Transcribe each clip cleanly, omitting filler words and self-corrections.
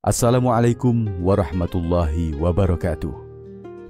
Assalamualaikum warahmatullahi wabarakatuh.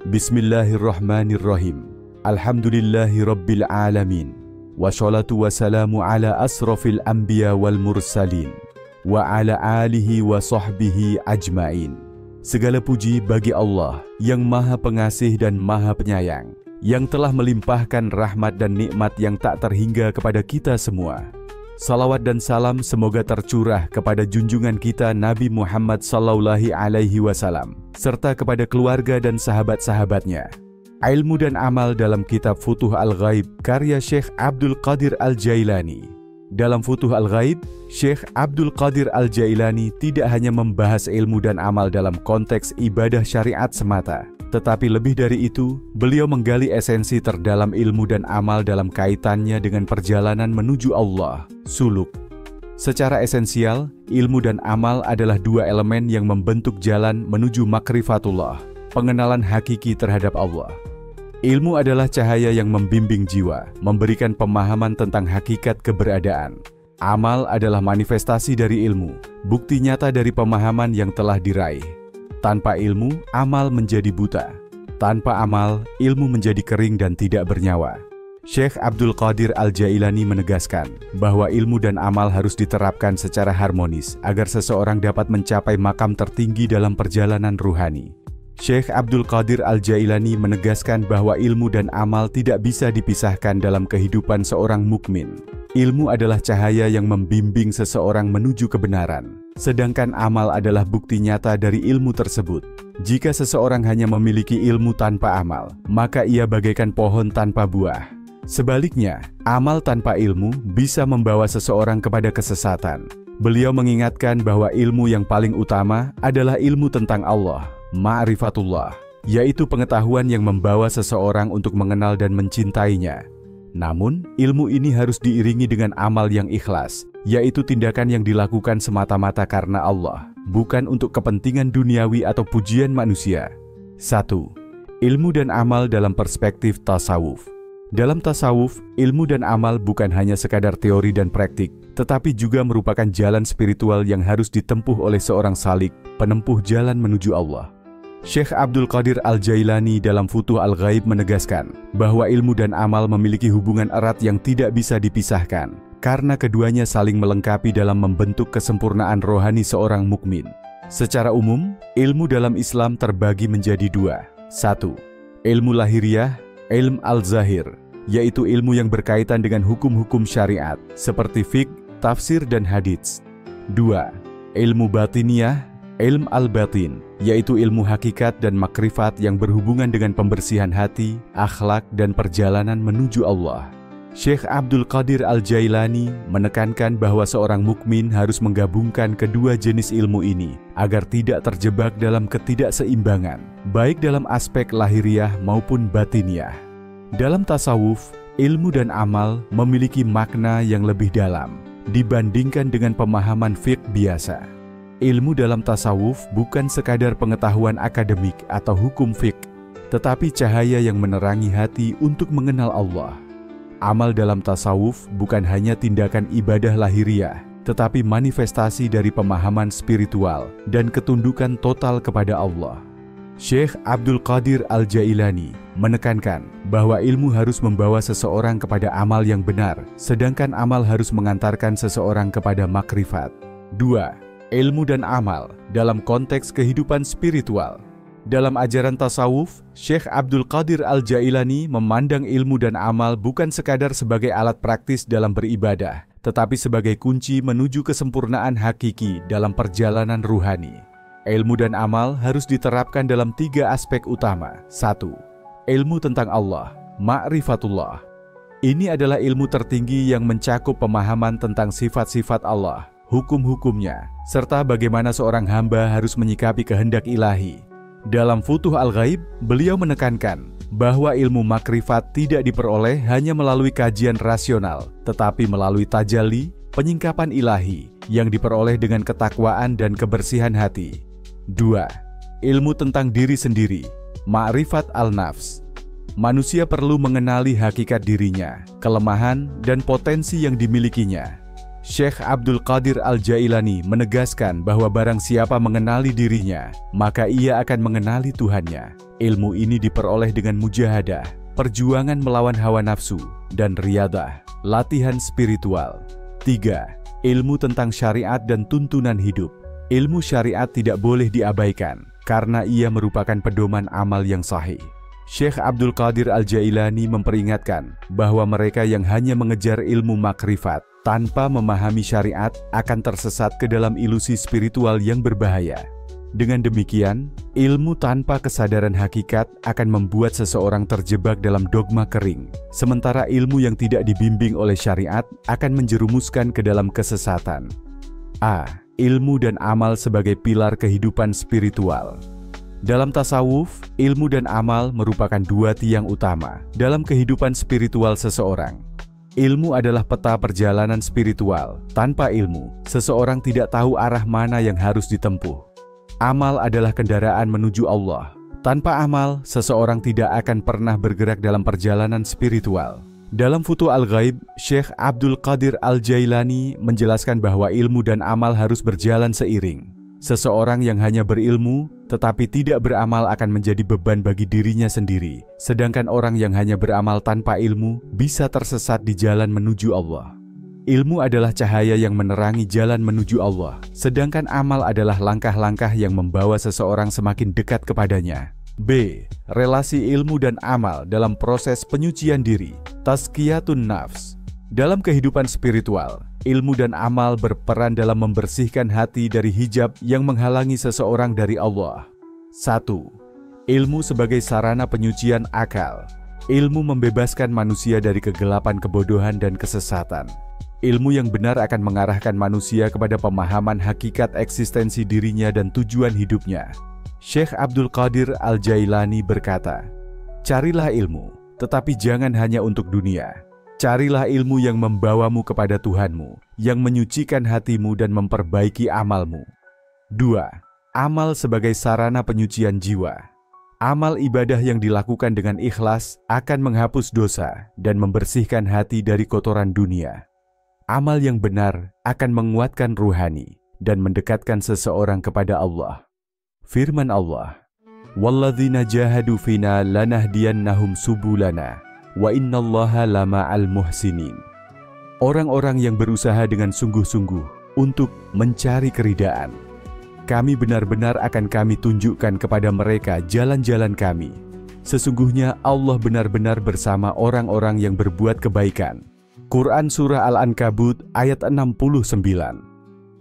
Bismillahirrahmanirrahim. Alhamdulillahi rabbil alamin. Wassalatu wassalamu ala asrafil anbiya wal mursalin wa ala alihi wa sahbihi ajmain. Segala puji bagi Allah yang maha pengasih dan maha penyayang, yang telah melimpahkan rahmat dan nikmat yang tak terhingga kepada kita semua. Salawat dan salam semoga tercurah kepada junjungan kita Nabi Muhammad sallallahu alaihi wasallam serta kepada keluarga dan sahabat-sahabatnya. Ilmu dan amal dalam kitab Futuh Al-Ghaib karya Syekh Abdul Qadir Al-Jailani. Dalam Futuh Al-Ghaib, Syekh Abdul Qadir Al-Jailani tidak hanya membahas ilmu dan amal dalam konteks ibadah syariat semata, tetapi lebih dari itu, beliau menggali esensi terdalam ilmu dan amal dalam kaitannya dengan perjalanan menuju Allah, suluk. Secara esensial, ilmu dan amal adalah dua elemen yang membentuk jalan menuju makrifatullah, pengenalan hakiki terhadap Allah. Ilmu adalah cahaya yang membimbing jiwa, memberikan pemahaman tentang hakikat keberadaan. Amal adalah manifestasi dari ilmu, bukti nyata dari pemahaman yang telah diraih. Tanpa ilmu, amal menjadi buta. Tanpa amal, ilmu menjadi kering dan tidak bernyawa. Syekh Abdul Qadir Al-Jailani menegaskan bahwa ilmu dan amal harus diterapkan secara harmonis agar seseorang dapat mencapai makam tertinggi dalam perjalanan ruhani. Syekh Abdul Qadir Al-Jailani menegaskan bahwa ilmu dan amal tidak bisa dipisahkan dalam kehidupan seorang mukmin. Ilmu adalah cahaya yang membimbing seseorang menuju kebenaran, sedangkan amal adalah bukti nyata dari ilmu tersebut. Jika seseorang hanya memiliki ilmu tanpa amal, maka ia bagaikan pohon tanpa buah. Sebaliknya, amal tanpa ilmu bisa membawa seseorang kepada kesesatan. Beliau mengingatkan bahwa ilmu yang paling utama adalah ilmu tentang Allah, ma'rifatullah, yaitu pengetahuan yang membawa seseorang untuk mengenal dan mencintainya. Namun, ilmu ini harus diiringi dengan amal yang ikhlas, yaitu tindakan yang dilakukan semata-mata karena Allah, bukan untuk kepentingan duniawi atau pujian manusia. 1. Ilmu dan amal dalam perspektif tasawuf. Dalam tasawuf, ilmu dan amal bukan hanya sekadar teori dan praktik, tetapi juga merupakan jalan spiritual yang harus ditempuh oleh seorang salik, penempuh jalan menuju Allah. Syekh Abdul Qadir Al-Jailani dalam Futuh Al-Ghaib menegaskan bahwa ilmu dan amal memiliki hubungan erat yang tidak bisa dipisahkan, karena keduanya saling melengkapi dalam membentuk kesempurnaan rohani seorang mukmin. Secara umum, ilmu dalam Islam terbagi menjadi dua. 1. Ilmu lahiriah, ilm al-zahir, yaitu ilmu yang berkaitan dengan hukum-hukum syariat, seperti fiqh, tafsir, dan hadits. 2. Ilmu batiniah, ilm al-batin, yaitu ilmu hakikat dan makrifat yang berhubungan dengan pembersihan hati, akhlak, dan perjalanan menuju Allah. Syekh Abdul Qadir Al-Jailani menekankan bahwa seorang mukmin harus menggabungkan kedua jenis ilmu ini agar tidak terjebak dalam ketidakseimbangan, baik dalam aspek lahiriah maupun batiniah. Dalam tasawuf, ilmu dan amal memiliki makna yang lebih dalam dibandingkan dengan pemahaman fiqh biasa. Ilmu dalam tasawuf bukan sekadar pengetahuan akademik atau hukum fiqh, tetapi cahaya yang menerangi hati untuk mengenal Allah. Amal dalam tasawuf bukan hanya tindakan ibadah lahiriah, tetapi manifestasi dari pemahaman spiritual dan ketundukan total kepada Allah. Syekh Abdul Qadir Al-Jailani menekankan bahwa ilmu harus membawa seseorang kepada amal yang benar, sedangkan amal harus mengantarkan seseorang kepada makrifat. 2. Ilmu dan amal dalam konteks kehidupan spiritual. Dalam ajaran tasawuf, Syekh Abdul Qadir Al-Jailani memandang ilmu dan amal bukan sekadar sebagai alat praktis dalam beribadah, tetapi sebagai kunci menuju kesempurnaan hakiki dalam perjalanan ruhani. Ilmu dan amal harus diterapkan dalam 3 aspek utama. 1. Ilmu tentang Allah, ma'rifatullah. Ini adalah ilmu tertinggi yang mencakup pemahaman tentang sifat-sifat Allah, hukum-hukumnya, serta bagaimana seorang hamba harus menyikapi kehendak ilahi. Dalam Futuh Al-Ghaib, beliau menekankan bahwa ilmu makrifat tidak diperoleh hanya melalui kajian rasional, tetapi melalui tajalli, penyingkapan ilahi, yang diperoleh dengan ketakwaan dan kebersihan hati. 2. Ilmu tentang diri sendiri, ma'rifat al-nafs. Manusia perlu mengenali hakikat dirinya, kelemahan, dan potensi yang dimilikinya. Syekh Abdul Qadir Al-Jailani menegaskan bahwa barang siapa mengenali dirinya, maka ia akan mengenali Tuhannya. Ilmu ini diperoleh dengan mujahadah, perjuangan melawan hawa nafsu, dan riyadah, latihan spiritual. 3. Ilmu tentang syariat dan tuntunan hidup. Ilmu syariat tidak boleh diabaikan, karena ia merupakan pedoman amal yang sahih. Syekh Abdul Qadir Al-Jailani memperingatkan bahwa mereka yang hanya mengejar ilmu makrifat tanpa memahami syariat akan tersesat ke dalam ilusi spiritual yang berbahaya. Dengan demikian, ilmu tanpa kesadaran hakikat akan membuat seseorang terjebak dalam dogma kering, sementara ilmu yang tidak dibimbing oleh syariat akan menjerumuskan ke dalam kesesatan. A. Ilmu dan amal sebagai pilar kehidupan spiritual. Dalam tasawuf, ilmu dan amal merupakan dua tiang utama dalam kehidupan spiritual seseorang. Ilmu adalah peta perjalanan spiritual. Tanpa ilmu, seseorang tidak tahu arah mana yang harus ditempuh. Amal adalah kendaraan menuju Allah. Tanpa amal, seseorang tidak akan pernah bergerak dalam perjalanan spiritual. Dalam Futuh Al-Ghaib, Syekh Abdul Qadir Al-Jailani menjelaskan bahwa ilmu dan amal harus berjalan seiring. Seseorang yang hanya berilmu tetapi tidak beramal akan menjadi beban bagi dirinya sendiri, sedangkan orang yang hanya beramal tanpa ilmu bisa tersesat di jalan menuju Allah. Ilmu adalah cahaya yang menerangi jalan menuju Allah, sedangkan amal adalah langkah-langkah yang membawa seseorang semakin dekat kepadanya. B. Relasi ilmu dan amal dalam proses penyucian diri, tazkiyatun nafs. Dalam kehidupan spiritual, ilmu dan amal berperan dalam membersihkan hati dari hijab yang menghalangi seseorang dari Allah. 1. Ilmu sebagai sarana penyucian akal. Ilmu membebaskan manusia dari kegelapan kebodohan dan kesesatan. Ilmu yang benar akan mengarahkan manusia kepada pemahaman hakikat eksistensi dirinya dan tujuan hidupnya. Syekh Abdul Qadir Al-Jailani berkata, "Carilah ilmu, tetapi jangan hanya untuk dunia. Carilah ilmu yang membawamu kepada Tuhanmu, yang menyucikan hatimu dan memperbaiki amalmu." 2. Amal sebagai sarana penyucian jiwa. Amal ibadah yang dilakukan dengan ikhlas akan menghapus dosa dan membersihkan hati dari kotoran dunia. Amal yang benar akan menguatkan ruhani dan mendekatkan seseorang kepada Allah. Firman Allah, "Walladzina jahadu fina lanahdiyannahum subulana. Wa innallaha lama'al muhsinin." Orang-orang yang berusaha dengan sungguh-sungguh untuk mencari keridaan, kami benar-benar akan kami tunjukkan kepada mereka jalan-jalan kami. Sesungguhnya Allah benar-benar bersama orang-orang yang berbuat kebaikan. Quran Surah Al-Ankabut ayat 69.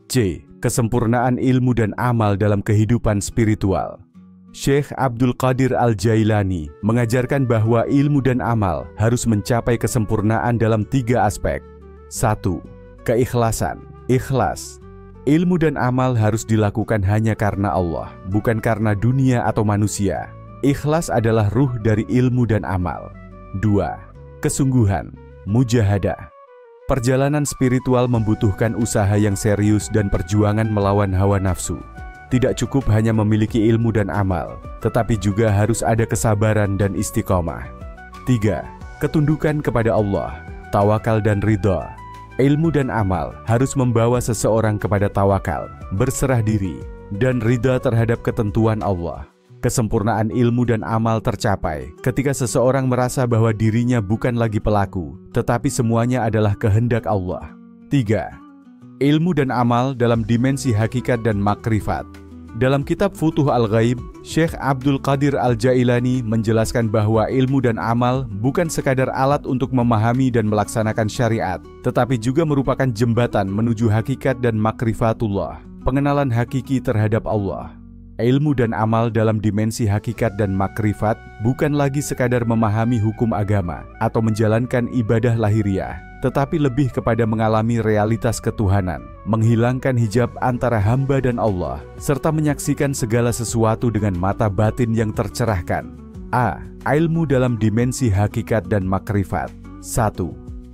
C. Kesempurnaan ilmu dan amal dalam kehidupan spiritual. Syekh Abdul Qadir Al-Jailani mengajarkan bahwa ilmu dan amal harus mencapai kesempurnaan dalam 3 aspek. 1. Keikhlasan. Ikhlas. Ilmu dan amal harus dilakukan hanya karena Allah, bukan karena dunia atau manusia. Ikhlas adalah ruh dari ilmu dan amal. 2. Kesungguhan. Mujahadah. Perjalanan spiritual membutuhkan usaha yang serius dan perjuangan melawan hawa nafsu. Tidak cukup hanya memiliki ilmu dan amal, tetapi juga harus ada kesabaran dan istiqomah. 3. Ketundukan kepada Allah, tawakal dan ridha. Ilmu dan amal harus membawa seseorang kepada tawakal, berserah diri, dan ridha terhadap ketentuan Allah. Kesempurnaan ilmu dan amal tercapai ketika seseorang merasa bahwa dirinya bukan lagi pelaku, tetapi semuanya adalah kehendak Allah. 3. Ilmu dan amal dalam dimensi hakikat dan makrifat. Dalam kitab Futuh Al-Ghaib, Syekh Abdul Qadir Al-Jailani menjelaskan bahwa ilmu dan amal bukan sekadar alat untuk memahami dan melaksanakan syariat, tetapi juga merupakan jembatan menuju hakikat dan makrifatullah, pengenalan hakiki terhadap Allah. Ilmu dan amal dalam dimensi hakikat dan makrifat bukan lagi sekadar memahami hukum agama atau menjalankan ibadah lahiriah, tetapi lebih kepada mengalami realitas ketuhanan, menghilangkan hijab antara hamba dan Allah, serta menyaksikan segala sesuatu dengan mata batin yang tercerahkan. A. Ilmu dalam dimensi hakikat dan makrifat. 1.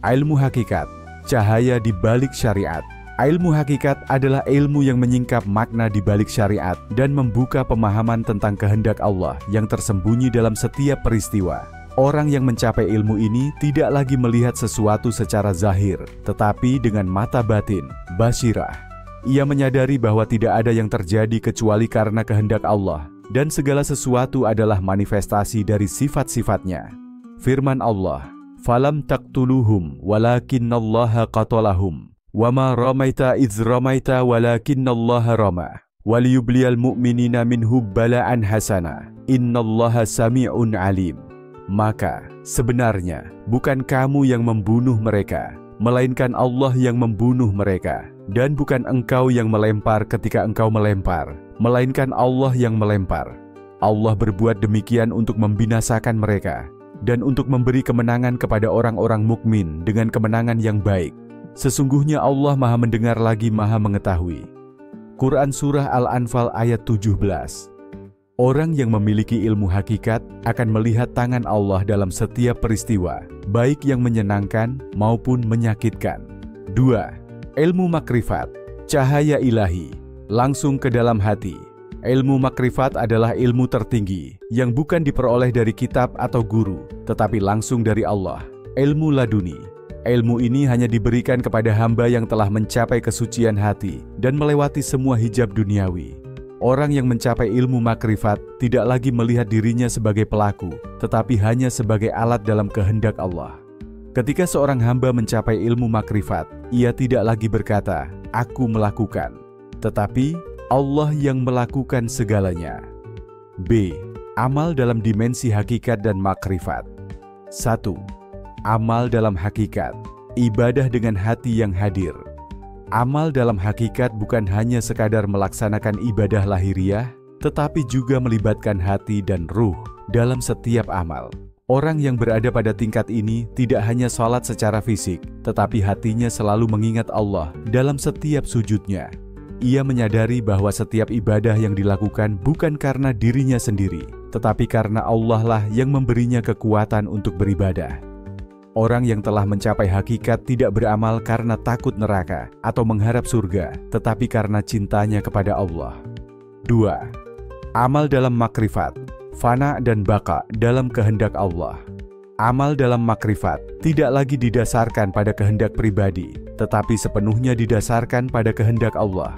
Ilmu hakikat, cahaya di balik syariat. Ilmu hakikat adalah ilmu yang menyingkap makna di balik syariat dan membuka pemahaman tentang kehendak Allah yang tersembunyi dalam setiap peristiwa. Orang yang mencapai ilmu ini tidak lagi melihat sesuatu secara zahir, tetapi dengan mata batin, basirah. Ia menyadari bahwa tidak ada yang terjadi kecuali karena kehendak Allah, dan segala sesuatu adalah manifestasi dari sifat-sifatnya. Firman Allah, "Falam taqtuluhum walakinnallaha qatalahum, wama ramaita idz ramaita walakinnallaha rama, waliyubliyal mu'minina minhu bala'an hasana, innallaha sami'un alim." Maka, sebenarnya, bukan kamu yang membunuh mereka, melainkan Allah yang membunuh mereka. Dan bukan engkau yang melempar ketika engkau melempar, melainkan Allah yang melempar. Allah berbuat demikian untuk membinasakan mereka, dan untuk memberi kemenangan kepada orang-orang mukmin dengan kemenangan yang baik. Sesungguhnya Allah Maha Mendengar lagi Maha Mengetahui. Quran Surah Al-Anfal ayat 17. Orang yang memiliki ilmu hakikat akan melihat tangan Allah dalam setiap peristiwa, baik yang menyenangkan maupun menyakitkan. 2. Ilmu makrifat, cahaya ilahi, langsung ke dalam hati. Ilmu makrifat adalah ilmu tertinggi yang bukan diperoleh dari kitab atau guru, tetapi langsung dari Allah. Ilmu laduni. Ilmu ini hanya diberikan kepada hamba yang telah mencapai kesucian hati dan melewati semua hijab duniawi. Orang yang mencapai ilmu makrifat tidak lagi melihat dirinya sebagai pelaku, tetapi hanya sebagai alat dalam kehendak Allah. Ketika seorang hamba mencapai ilmu makrifat, ia tidak lagi berkata, "Aku melakukan," tetapi Allah yang melakukan segalanya. B. Amal dalam dimensi hakikat dan makrifat. 1. Amal dalam hakikat, ibadah dengan hati yang hadir. Amal dalam hakikat bukan hanya sekadar melaksanakan ibadah lahiriah, tetapi juga melibatkan hati dan ruh dalam setiap amal. Orang yang berada pada tingkat ini tidak hanya sholat secara fisik, tetapi hatinya selalu mengingat Allah dalam setiap sujudnya. Ia menyadari bahwa setiap ibadah yang dilakukan bukan karena dirinya sendiri, tetapi karena Allah lah yang memberinya kekuatan untuk beribadah. Orang yang telah mencapai hakikat tidak beramal karena takut neraka atau mengharap surga, tetapi karena cintanya kepada Allah. 2. Amal dalam makrifat, fana dan baka dalam kehendak Allah. Amal dalam makrifat tidak lagi didasarkan pada kehendak pribadi, tetapi sepenuhnya didasarkan pada kehendak Allah.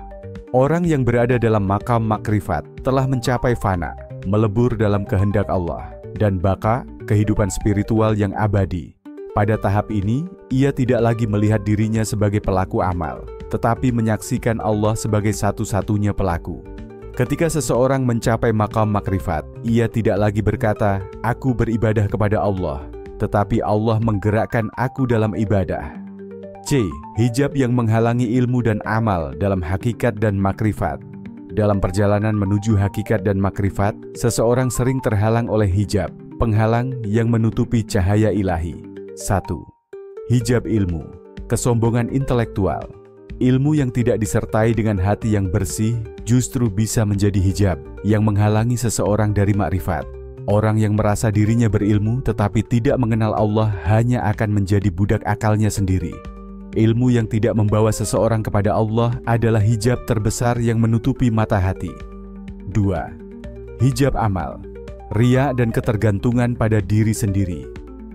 Orang yang berada dalam makam makrifat telah mencapai fana, melebur dalam kehendak Allah, dan baka, kehidupan spiritual yang abadi. Pada tahap ini, ia tidak lagi melihat dirinya sebagai pelaku amal, tetapi menyaksikan Allah sebagai satu-satunya pelaku. Ketika seseorang mencapai makam makrifat, ia tidak lagi berkata, "Aku beribadah kepada Allah," tetapi Allah menggerakkan aku dalam ibadah. C. Hijab yang menghalangi ilmu dan amal dalam hakikat dan makrifat. Dalam perjalanan menuju hakikat dan makrifat, seseorang sering terhalang oleh hijab, penghalang yang menutupi cahaya ilahi. 1. Hijab ilmu, kesombongan intelektual. Ilmu yang tidak disertai dengan hati yang bersih justru bisa menjadi hijab yang menghalangi seseorang dari makrifat. Orang yang merasa dirinya berilmu tetapi tidak mengenal Allah hanya akan menjadi budak akalnya sendiri. Ilmu yang tidak membawa seseorang kepada Allah adalah hijab terbesar yang menutupi mata hati. 2. Hijab amal, riya dan ketergantungan pada diri sendiri.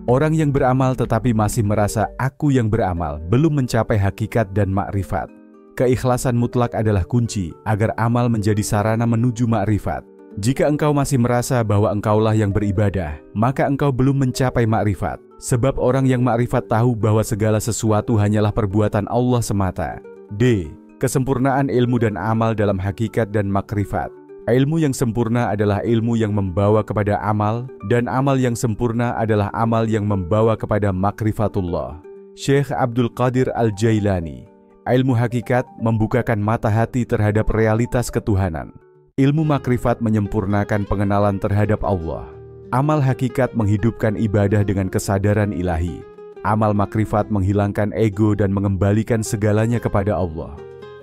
Orang yang beramal tetapi masih merasa aku yang beramal belum mencapai hakikat dan makrifat. Keikhlasan mutlak adalah kunci agar amal menjadi sarana menuju makrifat. Jika engkau masih merasa bahwa engkaulah yang beribadah, maka engkau belum mencapai makrifat. Sebab orang yang makrifat tahu bahwa segala sesuatu hanyalah perbuatan Allah semata. D. Kesempurnaan ilmu dan amal dalam hakikat dan makrifat. Ilmu yang sempurna adalah ilmu yang membawa kepada amal, dan amal yang sempurna adalah amal yang membawa kepada makrifatullah. Syekh Abdul Qadir Al-Jailani. Ilmu hakikat membukakan mata hati terhadap realitas ketuhanan. Ilmu makrifat menyempurnakan pengenalan terhadap Allah. Amal hakikat menghidupkan ibadah dengan kesadaran ilahi. Amal makrifat menghilangkan ego dan mengembalikan segalanya kepada Allah.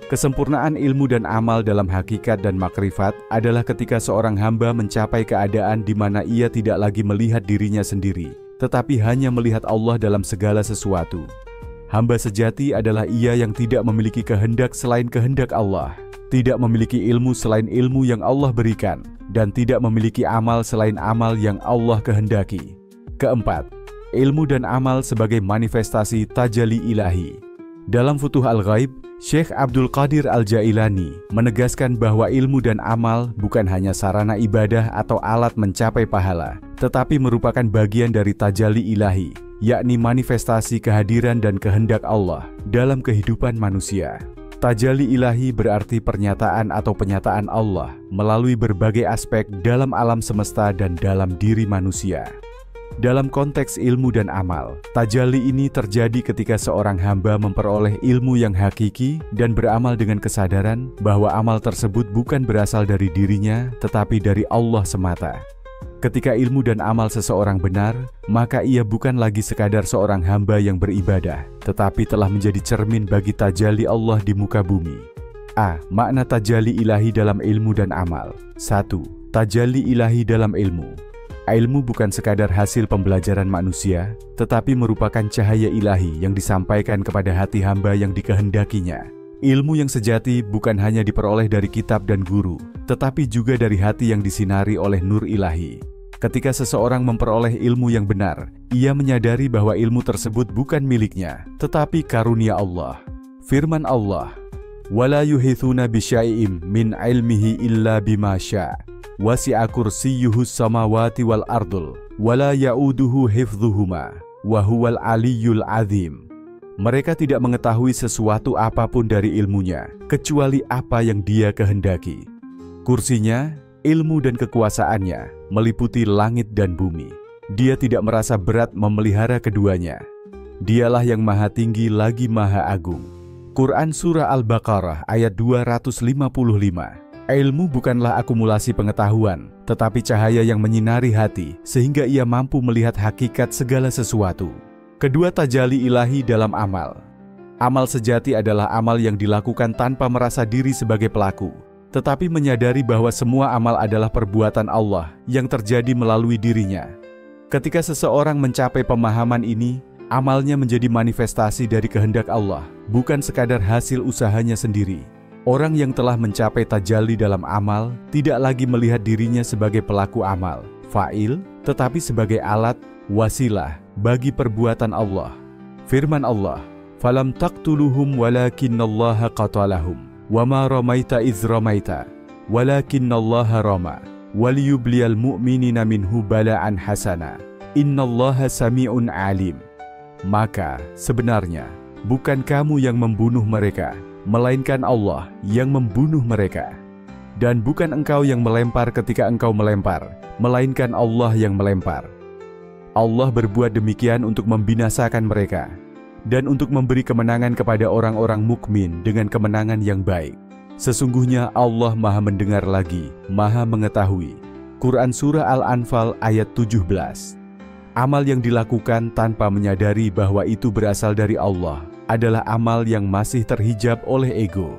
Kesempurnaan ilmu dan amal dalam hakikat dan makrifat adalah ketika seorang hamba mencapai keadaan di mana ia tidak lagi melihat dirinya sendiri, tetapi hanya melihat Allah dalam segala sesuatu. Hamba sejati adalah ia yang tidak memiliki kehendak selain kehendak Allah, tidak memiliki ilmu selain ilmu yang Allah berikan, dan tidak memiliki amal selain amal yang Allah kehendaki. Keempat, ilmu dan amal sebagai manifestasi tajalli ilahi. Dalam Futuh Al-Ghaib, Syekh Abdul Qadir Al-Jailani menegaskan bahwa ilmu dan amal bukan hanya sarana ibadah atau alat mencapai pahala, tetapi merupakan bagian dari tajalli ilahi, yakni manifestasi kehadiran dan kehendak Allah dalam kehidupan manusia. Tajalli ilahi berarti pernyataan atau penyataan Allah melalui berbagai aspek dalam alam semesta dan dalam diri manusia. Dalam konteks ilmu dan amal, tajalli ini terjadi ketika seorang hamba memperoleh ilmu yang hakiki dan beramal dengan kesadaran bahwa amal tersebut bukan berasal dari dirinya, tetapi dari Allah semata. Ketika ilmu dan amal seseorang benar, maka ia bukan lagi sekadar seorang hamba yang beribadah, tetapi telah menjadi cermin bagi tajalli Allah di muka bumi. A. Makna tajalli ilahi dalam ilmu dan amal. 1. Tajalli ilahi dalam ilmu. Ilmu bukan sekadar hasil pembelajaran manusia, tetapi merupakan cahaya ilahi yang disampaikan kepada hati hamba yang dikehendakinya. Ilmu yang sejati bukan hanya diperoleh dari kitab dan guru, tetapi juga dari hati yang disinari oleh nur ilahi. Ketika seseorang memperoleh ilmu yang benar, ia menyadari bahwa ilmu tersebut bukan miliknya, tetapi karunia Allah. Firman Allah, "Wala yuhitsuna bisyai'im min ilmihi illa bima syaa. Wasi'a kursiyyuhus samawati wal ardul, wala ya'uduhu hifdhuhuma, wa huwal aliyyul azim." Mereka tidak mengetahui sesuatu apapun dari ilmunya, kecuali apa yang Dia kehendaki. Kursinya, ilmu dan kekuasaannya meliputi langit dan bumi. Dia tidak merasa berat memelihara keduanya. Dialah yang maha tinggi lagi maha agung. Quran Surah Al-Baqarah ayat 255. Ilmu bukanlah akumulasi pengetahuan, tetapi cahaya yang menyinari hati, sehingga ia mampu melihat hakikat segala sesuatu. Kedua, tajalli ilahi dalam amal. Amal sejati adalah amal yang dilakukan tanpa merasa diri sebagai pelaku, tetapi menyadari bahwa semua amal adalah perbuatan Allah yang terjadi melalui dirinya. Ketika seseorang mencapai pemahaman ini, amalnya menjadi manifestasi dari kehendak Allah, bukan sekadar hasil usahanya sendiri. Orang yang telah mencapai tajalli dalam amal tidak lagi melihat dirinya sebagai pelaku amal, fa'il, tetapi sebagai alat, wasilah bagi perbuatan Allah. Firman Allah, "Falam taqtuluhum walakinnallaha qatalahum, wama ramaita iz ramaita, walakinnallaha rama, waliyubliyal mu'minina minhu bala'an hasana, innallaha sami'un alim." Maka sebenarnya bukan kamu yang membunuh mereka, melainkan Allah yang membunuh mereka. Dan bukan engkau yang melempar ketika engkau melempar, melainkan Allah yang melempar. Allah berbuat demikian untuk membinasakan mereka, dan untuk memberi kemenangan kepada orang-orang mukmin dengan kemenangan yang baik. Sesungguhnya Allah maha mendengar lagi, maha mengetahui. Quran Surah Al-Anfal ayat 17. Amal yang dilakukan tanpa menyadari bahwa itu berasal dari Allah adalah amal yang masih terhijab oleh ego.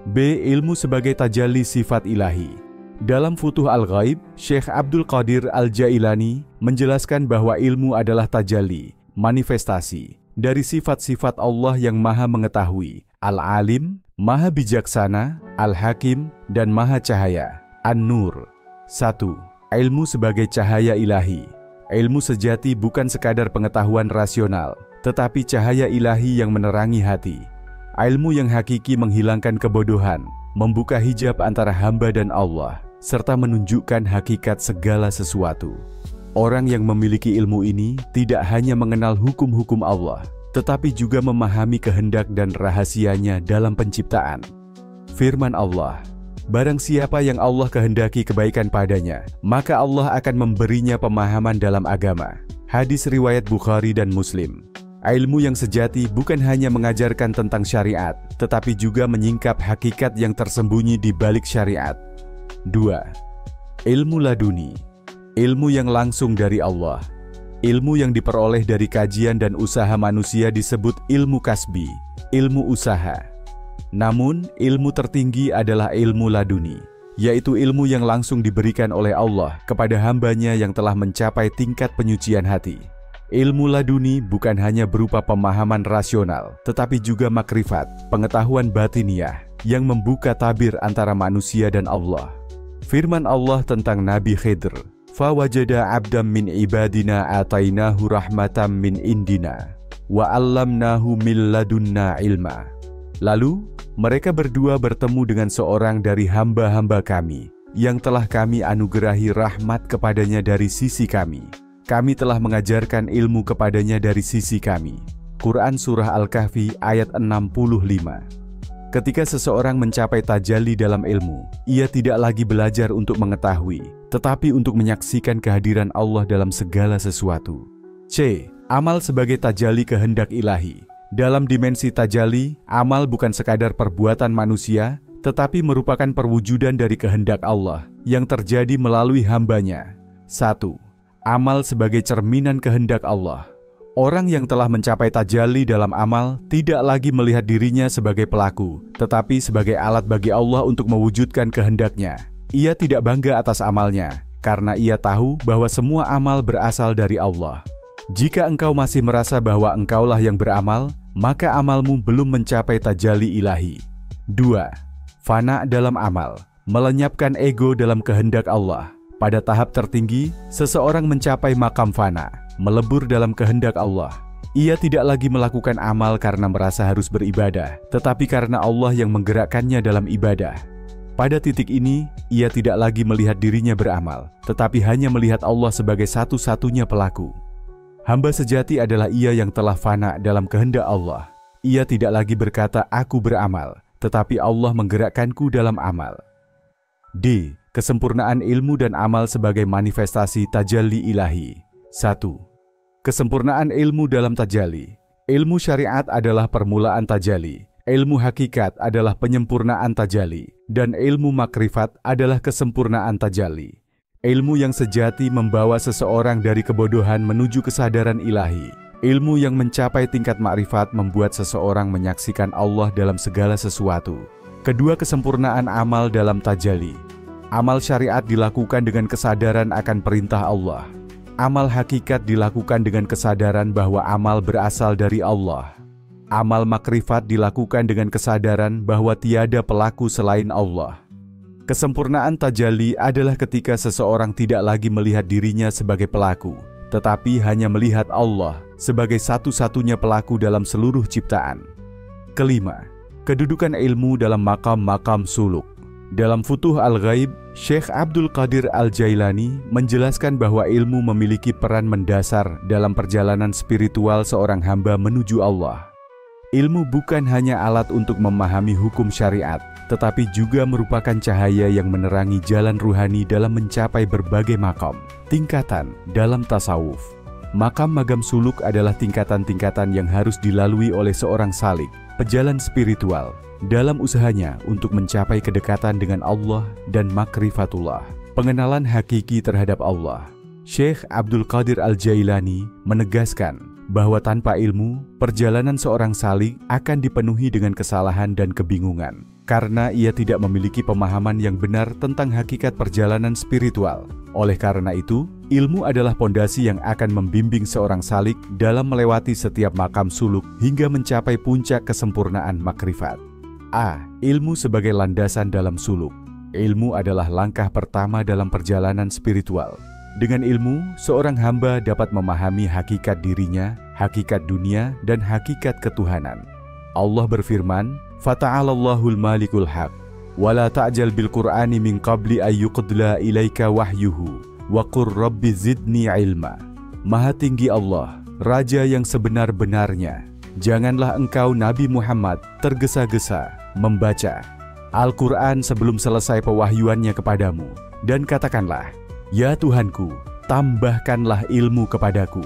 B. Ilmu sebagai tajalli sifat ilahi. Dalam Futuh Al-Ghaib, Syekh Abdul Qadir Al-Jailani menjelaskan bahwa ilmu adalah tajalli, manifestasi dari sifat-sifat Allah yang maha mengetahui, Al-Alim, maha bijaksana, Al-Hakim, dan maha cahaya. An-Nur. 1. Ilmu sebagai cahaya ilahi. Ilmu sejati bukan sekadar pengetahuan rasional, tetapi cahaya ilahi yang menerangi hati. Ilmu yang hakiki menghilangkan kebodohan, membuka hijab antara hamba dan Allah, serta menunjukkan hakikat segala sesuatu. Orang yang memiliki ilmu ini tidak hanya mengenal hukum-hukum Allah, tetapi juga memahami kehendak dan rahasianya dalam penciptaan. Firman Allah, "Barang siapa yang Allah kehendaki kebaikan padanya, maka Allah akan memberinya pemahaman dalam agama." Hadis riwayat Bukhari dan Muslim. Ilmu yang sejati bukan hanya mengajarkan tentang syariat, tetapi juga menyingkap hakikat yang tersembunyi di balik syariat. 2. Ilmu laduni. Ilmu yang langsung dari Allah. Ilmu yang diperoleh dari kajian dan usaha manusia disebut ilmu kasbi, ilmu usaha. Namun, ilmu tertinggi adalah ilmu laduni, yaitu ilmu yang langsung diberikan oleh Allah kepada hambanya yang telah mencapai tingkat penyucian hati. Ilmu laduni bukan hanya berupa pemahaman rasional, tetapi juga makrifat, pengetahuan batiniah, yang membuka tabir antara manusia dan Allah. Firman Allah tentang Nabi Khidr, Fawajada abdam min ibadina atainahu rahmatam min indina wa 'allamnahu min ladunna ilma. Lalu mereka berdua bertemu dengan seorang dari hamba-hamba kami yang telah kami anugerahi rahmat kepadanya dari sisi kami. Kami telah mengajarkan ilmu kepadanya dari sisi kami. Quran Surah Al-Kahfi ayat 65. Ketika seseorang mencapai tajalli dalam ilmu, ia tidak lagi belajar untuk mengetahui, tetapi untuk menyaksikan kehadiran Allah dalam segala sesuatu. C. Amal sebagai tajalli kehendak ilahi. Dalam dimensi tajalli, amal bukan sekadar perbuatan manusia, tetapi merupakan perwujudan dari kehendak Allah yang terjadi melalui hambanya. 1. Amal sebagai cerminan kehendak Allah. Orang yang telah mencapai tajalli dalam amal tidak lagi melihat dirinya sebagai pelaku, tetapi sebagai alat bagi Allah untuk mewujudkan kehendaknya. Ia tidak bangga atas amalnya, karena ia tahu bahwa semua amal berasal dari Allah. Jika engkau masih merasa bahwa engkaulah yang beramal, maka amalmu belum mencapai tajalli ilahi. 2. Fana dalam amal, melenyapkan ego dalam kehendak Allah. Pada tahap tertinggi, seseorang mencapai makam fana, melebur dalam kehendak Allah. Ia tidak lagi melakukan amal karena merasa harus beribadah, tetapi karena Allah yang menggerakkannya dalam ibadah. Pada titik ini, ia tidak lagi melihat dirinya beramal, tetapi hanya melihat Allah sebagai satu-satunya pelaku. Hamba sejati adalah ia yang telah fana dalam kehendak Allah. Ia tidak lagi berkata, "Aku beramal," tetapi Allah menggerakkanku dalam amal. D. Kesempurnaan ilmu dan amal sebagai manifestasi tajalli ilahi. 1. Kesempurnaan ilmu dalam tajalli. Ilmu syariat adalah permulaan tajalli. Ilmu hakikat adalah penyempurnaan tajalli. Dan ilmu makrifat adalah kesempurnaan tajalli. Ilmu yang sejati membawa seseorang dari kebodohan menuju kesadaran ilahi. Ilmu yang mencapai tingkat makrifat membuat seseorang menyaksikan Allah dalam segala sesuatu. Kedua, kesempurnaan amal dalam tajalli. Amal syariat dilakukan dengan kesadaran akan perintah Allah. Amal hakikat dilakukan dengan kesadaran bahwa amal berasal dari Allah. Amal makrifat dilakukan dengan kesadaran bahwa tiada pelaku selain Allah. Kesempurnaan tajalli adalah ketika seseorang tidak lagi melihat dirinya sebagai pelaku, tetapi hanya melihat Allah sebagai satu-satunya pelaku dalam seluruh ciptaan. Kelima, kedudukan ilmu dalam makam-makam suluk. Dalam Futuh Al-Ghaib, Syekh Abdul Qadir Al-Jailani menjelaskan bahwa ilmu memiliki peran mendasar dalam perjalanan spiritual seorang hamba menuju Allah. Ilmu bukan hanya alat untuk memahami hukum syariat, tetapi juga merupakan cahaya yang menerangi jalan ruhani dalam mencapai berbagai makam, tingkatan dalam tasawuf. Makam magam suluk adalah tingkatan-tingkatan yang harus dilalui oleh seorang salik, pejalan spiritual, dalam usahanya untuk mencapai kedekatan dengan Allah dan makrifatullah, pengenalan hakiki terhadap Allah. Syekh Abdul Qadir Al-Jailani menegaskan bahwa tanpa ilmu, perjalanan seorang salik akan dipenuhi dengan kesalahan dan kebingungan, karena ia tidak memiliki pemahaman yang benar tentang hakikat perjalanan spiritual. Oleh karena itu, ilmu adalah pondasi yang akan membimbing seorang salik dalam melewati setiap makam suluk hingga mencapai puncak kesempurnaan makrifat. A. Ilmu sebagai landasan dalam suluk. Ilmu adalah langkah pertama dalam perjalanan spiritual. Dengan ilmu, seorang hamba dapat memahami hakikat dirinya, hakikat dunia, dan hakikat ketuhanan. Allah berfirman, "Fata'alallahul malikul haq, wa la ta'jal bil Qur'ani min qabli ayyuqdla ilaika wahyuhu, wa qur rabbi zidni ilma." Maha tinggi Allah, Raja yang sebenar-benarnya. Janganlah engkau Nabi Muhammad tergesa-gesa membaca Al-Quran sebelum selesai pewahyuannya kepadamu, dan katakanlah, "Ya Tuhanku, tambahkanlah ilmu kepadaku."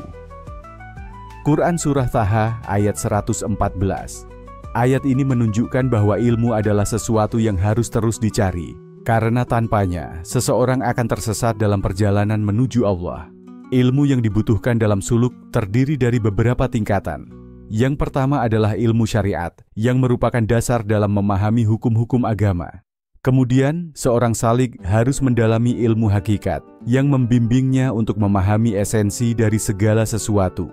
Quran Surah Taha ayat 114. Ayat ini menunjukkan bahwa ilmu adalah sesuatu yang harus terus dicari, karena tanpanya seseorang akan tersesat dalam perjalanan menuju Allah. Ilmu yang dibutuhkan dalam suluk terdiri dari beberapa tingkatan. Yang pertama adalah ilmu syariat, yang merupakan dasar dalam memahami hukum-hukum agama. Kemudian, seorang salik harus mendalami ilmu hakikat yang membimbingnya untuk memahami esensi dari segala sesuatu.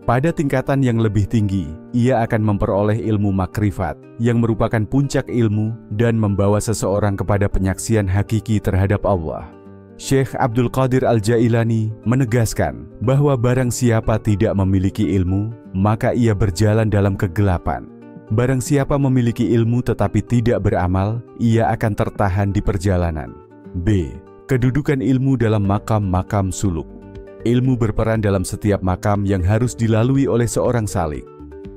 Pada tingkatan yang lebih tinggi, ia akan memperoleh ilmu makrifat yang merupakan puncak ilmu dan membawa seseorang kepada penyaksian hakiki terhadap Allah. Syekh Abdul Qadir Al-Jailani menegaskan bahwa barang siapa tidak memiliki ilmu, maka ia berjalan dalam kegelapan. Barang siapa memiliki ilmu tetapi tidak beramal, ia akan tertahan di perjalanan. B. Kedudukan ilmu dalam makam-makam suluk. Ilmu berperan dalam setiap makam yang harus dilalui oleh seorang salik.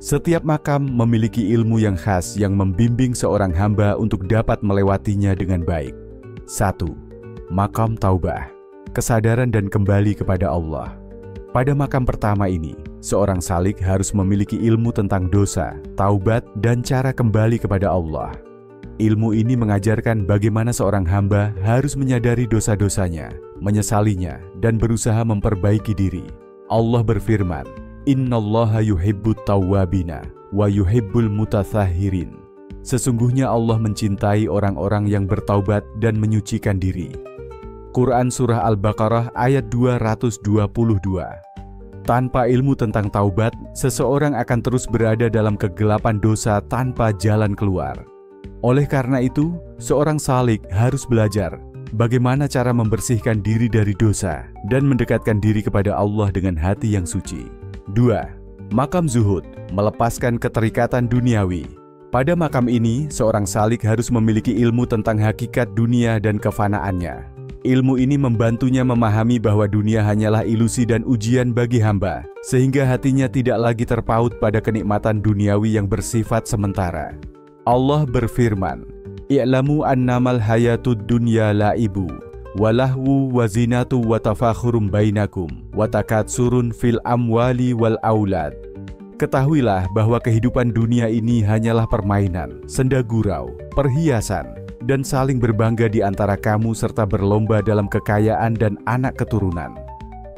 Setiap makam memiliki ilmu yang khas yang membimbing seorang hamba untuk dapat melewatinya dengan baik. 1. Makam taubah, kesadaran dan kembali kepada Allah. Pada makam pertama ini, seorang salik harus memiliki ilmu tentang dosa, taubat, dan cara kembali kepada Allah. Ilmu ini mengajarkan bagaimana seorang hamba harus menyadari dosa-dosanya, menyesalinya, dan berusaha memperbaiki diri. Allah berfirman, "Innallaha yuhibbut tawwabina wa yuhibbul mutatsahirin." Sesungguhnya Allah mencintai orang-orang yang bertaubat dan menyucikan diri. Quran Surah Al-Baqarah ayat 222. Tanpa ilmu tentang taubat, seseorang akan terus berada dalam kegelapan dosa tanpa jalan keluar. Oleh karena itu, seorang salik harus belajar bagaimana cara membersihkan diri dari dosa dan mendekatkan diri kepada Allah dengan hati yang suci. 2. Makam zuhud, melepaskan keterikatan duniawi. Pada makam ini, seorang salik harus memiliki ilmu tentang hakikat dunia dan kefanaannya. Ilmu ini membantunya memahami bahwa dunia hanyalah ilusi dan ujian bagi hamba, sehingga hatinya tidak lagi terpaut pada kenikmatan duniawi yang bersifat sementara. Allah berfirman, "I'lamu annamal hayatud dunya la'ibu, walahwu wazinatu watafakhurum bainakum, watakatsurun fil amwali wal aulad." Ketahuilah bahwa kehidupan dunia ini hanyalah permainan, senda gurau, perhiasan, dan saling berbangga di antara kamu serta berlomba dalam kekayaan dan anak keturunan.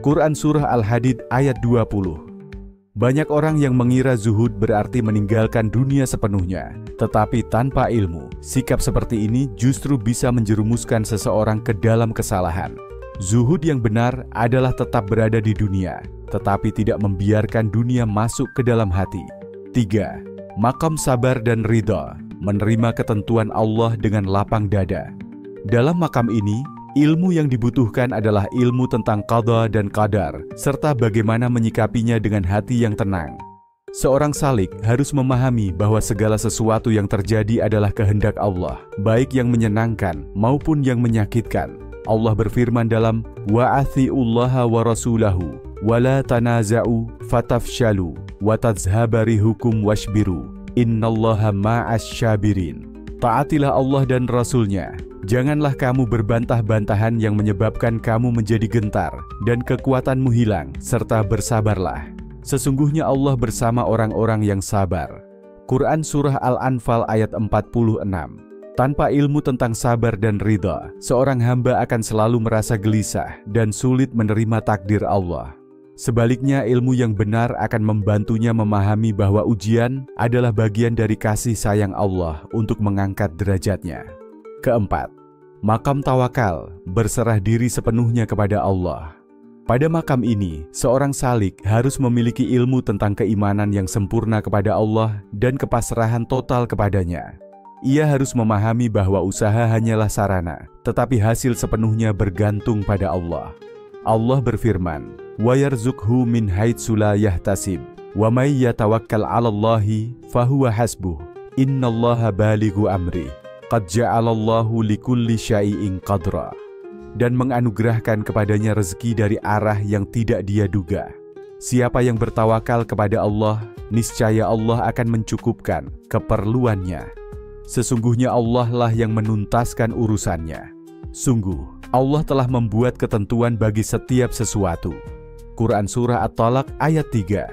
Quran Surah Al-Hadid ayat 20. Banyak orang yang mengira zuhud berarti meninggalkan dunia sepenuhnya, tetapi tanpa ilmu, sikap seperti ini justru bisa menjerumuskan seseorang ke dalam kesalahan. Zuhud yang benar adalah tetap berada di dunia, tetapi tidak membiarkan dunia masuk ke dalam hati. 3. Makam sabar dan ridha, menerima ketentuan Allah dengan lapang dada. Dalam makam ini, ilmu yang dibutuhkan adalah ilmu tentang qada dan qadar, serta bagaimana menyikapinya dengan hati yang tenang. Seorang salik harus memahami bahwa segala sesuatu yang terjadi adalah kehendak Allah, baik yang menyenangkan maupun yang menyakitkan. Allah berfirman dalam "Wa'athi'ullaha wa rasulahu, wa la tanaza'u fatafshalu, wa tazhaba rihukum washbiru, innallaha ma'as syabirin." Taatilah Allah dan Rasul-Nya. Janganlah kamu berbantah-bantahan yang menyebabkan kamu menjadi gentar dan kekuatanmu hilang, serta bersabarlah. Sesungguhnya Allah bersama orang-orang yang sabar. Quran Surah Al-Anfal ayat 46. Tanpa ilmu tentang sabar dan ridha, seorang hamba akan selalu merasa gelisah dan sulit menerima takdir Allah. Sebaliknya, ilmu yang benar akan membantunya memahami bahwa ujian adalah bagian dari kasih sayang Allah untuk mengangkat derajatnya. Keempat, makam tawakal, berserah diri sepenuhnya kepada Allah. Pada makam ini, seorang salik harus memiliki ilmu tentang keimanan yang sempurna kepada Allah dan kepasrahan total kepadanya. Ia harus memahami bahwa usaha hanyalah sarana, tetapi hasil sepenuhnya bergantung pada Allah. Allah berfirman, "Wa yarzuqhu min haitsu la yahtasib, wa may yatawakkal 'alallahi fahuwa hasbuh. Innallaha balighu amri. Qad ja'alallahu likulli syai'in qadra." Dan menganugerahkan kepadanya rezeki dari arah yang tidak dia duga. Siapa yang bertawakal kepada Allah, niscaya Allah akan mencukupkan keperluannya. Sesungguhnya Allah lah yang menuntaskan urusannya. Sungguh, Allah telah membuat ketentuan bagi setiap sesuatu. Quran Surah At-Talaq ayat 3.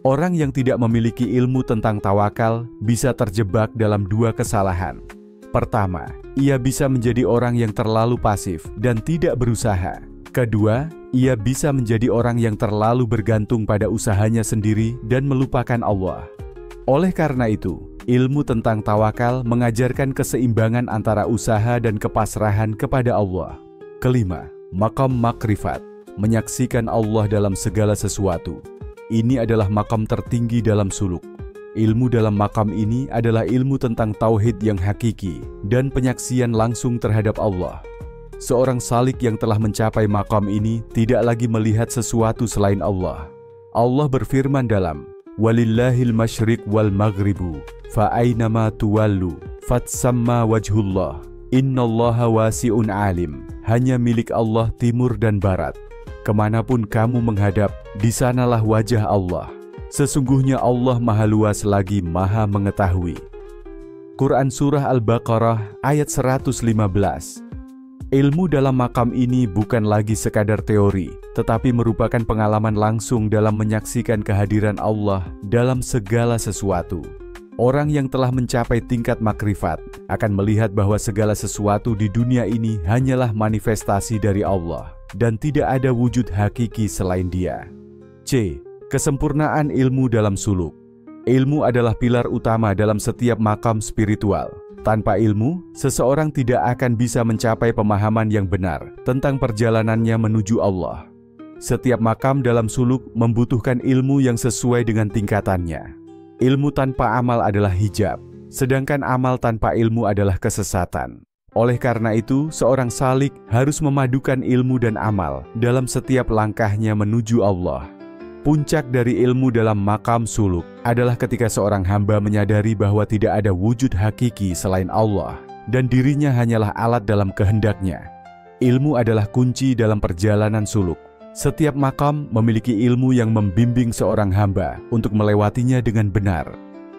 Orang yang tidak memiliki ilmu tentang tawakal bisa terjebak dalam dua kesalahan. Pertama, ia bisa menjadi orang yang terlalu pasif dan tidak berusaha. Kedua, ia bisa menjadi orang yang terlalu bergantung pada usahanya sendiri dan melupakan Allah. Oleh karena itu, ilmu tentang tawakal mengajarkan keseimbangan antara usaha dan kepasrahan kepada Allah. Kelima, makam makrifat, menyaksikan Allah dalam segala sesuatu. Ini adalah makam tertinggi dalam suluk. Ilmu dalam makam ini adalah ilmu tentang tauhid yang hakiki dan penyaksian langsung terhadap Allah. seorang salik yang telah mencapai maqam ini tidak lagi melihat sesuatu selain Allah. Allah berfirman dalam Walillahil masyriq wal maghribu fa aynama tuwallu fatsamma wajhullah innallaha wasi'un alim. Hanya milik Allah timur dan barat. Kemanapun kamu menghadap, di sanalah wajah Allah. Sesungguhnya Allah maha luas lagi maha mengetahui. Quran Surah Al-Baqarah ayat 115. Ilmu dalam makam ini bukan lagi sekadar teori, tetapi merupakan pengalaman langsung dalam menyaksikan kehadiran Allah dalam segala sesuatu. Orang yang telah mencapai tingkat makrifat akan melihat bahwa segala sesuatu di dunia ini hanyalah manifestasi dari Allah dan tidak ada wujud hakiki selain Dia. C. Kesempurnaan ilmu dalam suluk. Ilmu adalah pilar utama dalam setiap makam spiritual. Tanpa ilmu, seseorang tidak akan bisa mencapai pemahaman yang benar tentang perjalanannya menuju Allah. Setiap makam dalam suluk membutuhkan ilmu yang sesuai dengan tingkatannya. Ilmu tanpa amal adalah hijab, sedangkan amal tanpa ilmu adalah kesesatan. Oleh karena itu, seorang salik harus memadukan ilmu dan amal dalam setiap langkahnya menuju Allah. Puncak dari ilmu dalam makam suluk adalah ketika seorang hamba menyadari bahwa tidak ada wujud hakiki selain Allah dan dirinya hanyalah alat dalam kehendaknya. Ilmu adalah kunci dalam perjalanan suluk. Setiap makam memiliki ilmu yang membimbing seorang hamba untuk melewatinya dengan benar.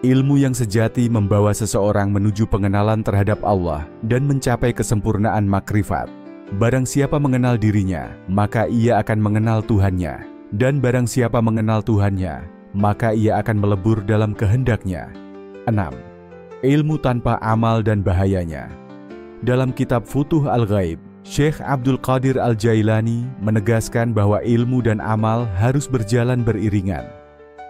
Ilmu yang sejati membawa seseorang menuju pengenalan terhadap Allah dan mencapai kesempurnaan makrifat. Barang siapa mengenal dirinya, maka ia akan mengenal Tuhannya. Dan barang siapa mengenal Tuhannya, maka ia akan melebur dalam kehendaknya. 6. Ilmu tanpa amal dan bahayanya. Dalam kitab Futuh Al-Ghaib, Syekh Abdul Qadir Al-Jailani menegaskan bahwa ilmu dan amal harus berjalan beriringan.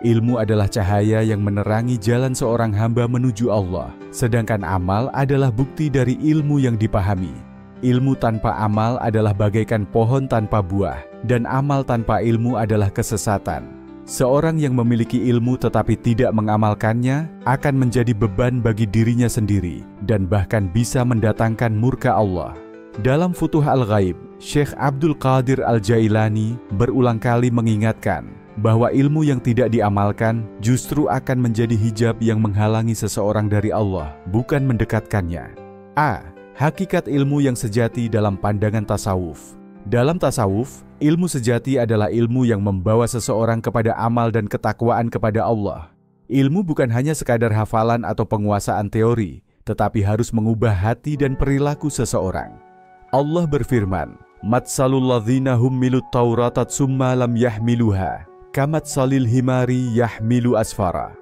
Ilmu adalah cahaya yang menerangi jalan seorang hamba menuju Allah, sedangkan amal adalah bukti dari ilmu yang dipahami. Ilmu tanpa amal adalah bagaikan pohon tanpa buah, dan amal tanpa ilmu adalah kesesatan. Seorang yang memiliki ilmu tetapi tidak mengamalkannya akan menjadi beban bagi dirinya sendiri dan bahkan bisa mendatangkan murka Allah. Dalam Futuh Al-Ghaib, Syekh Abdul Qadir Al-Jailani berulang kali mengingatkan bahwa ilmu yang tidak diamalkan justru akan menjadi hijab yang menghalangi seseorang dari Allah, bukan mendekatkannya. A. Hakikat ilmu yang sejati dalam pandangan tasawuf. Dalam tasawuf, ilmu sejati adalah ilmu yang membawa seseorang kepada amal dan ketakwaan kepada Allah. Ilmu bukan hanya sekadar hafalan atau penguasaan teori, tetapi harus mengubah hati dan perilaku seseorang. Allah berfirman, "Matsalul ladzina hummilut taurata tsumma lam yahmiluha, kamatsalil himari yahmilu asfara."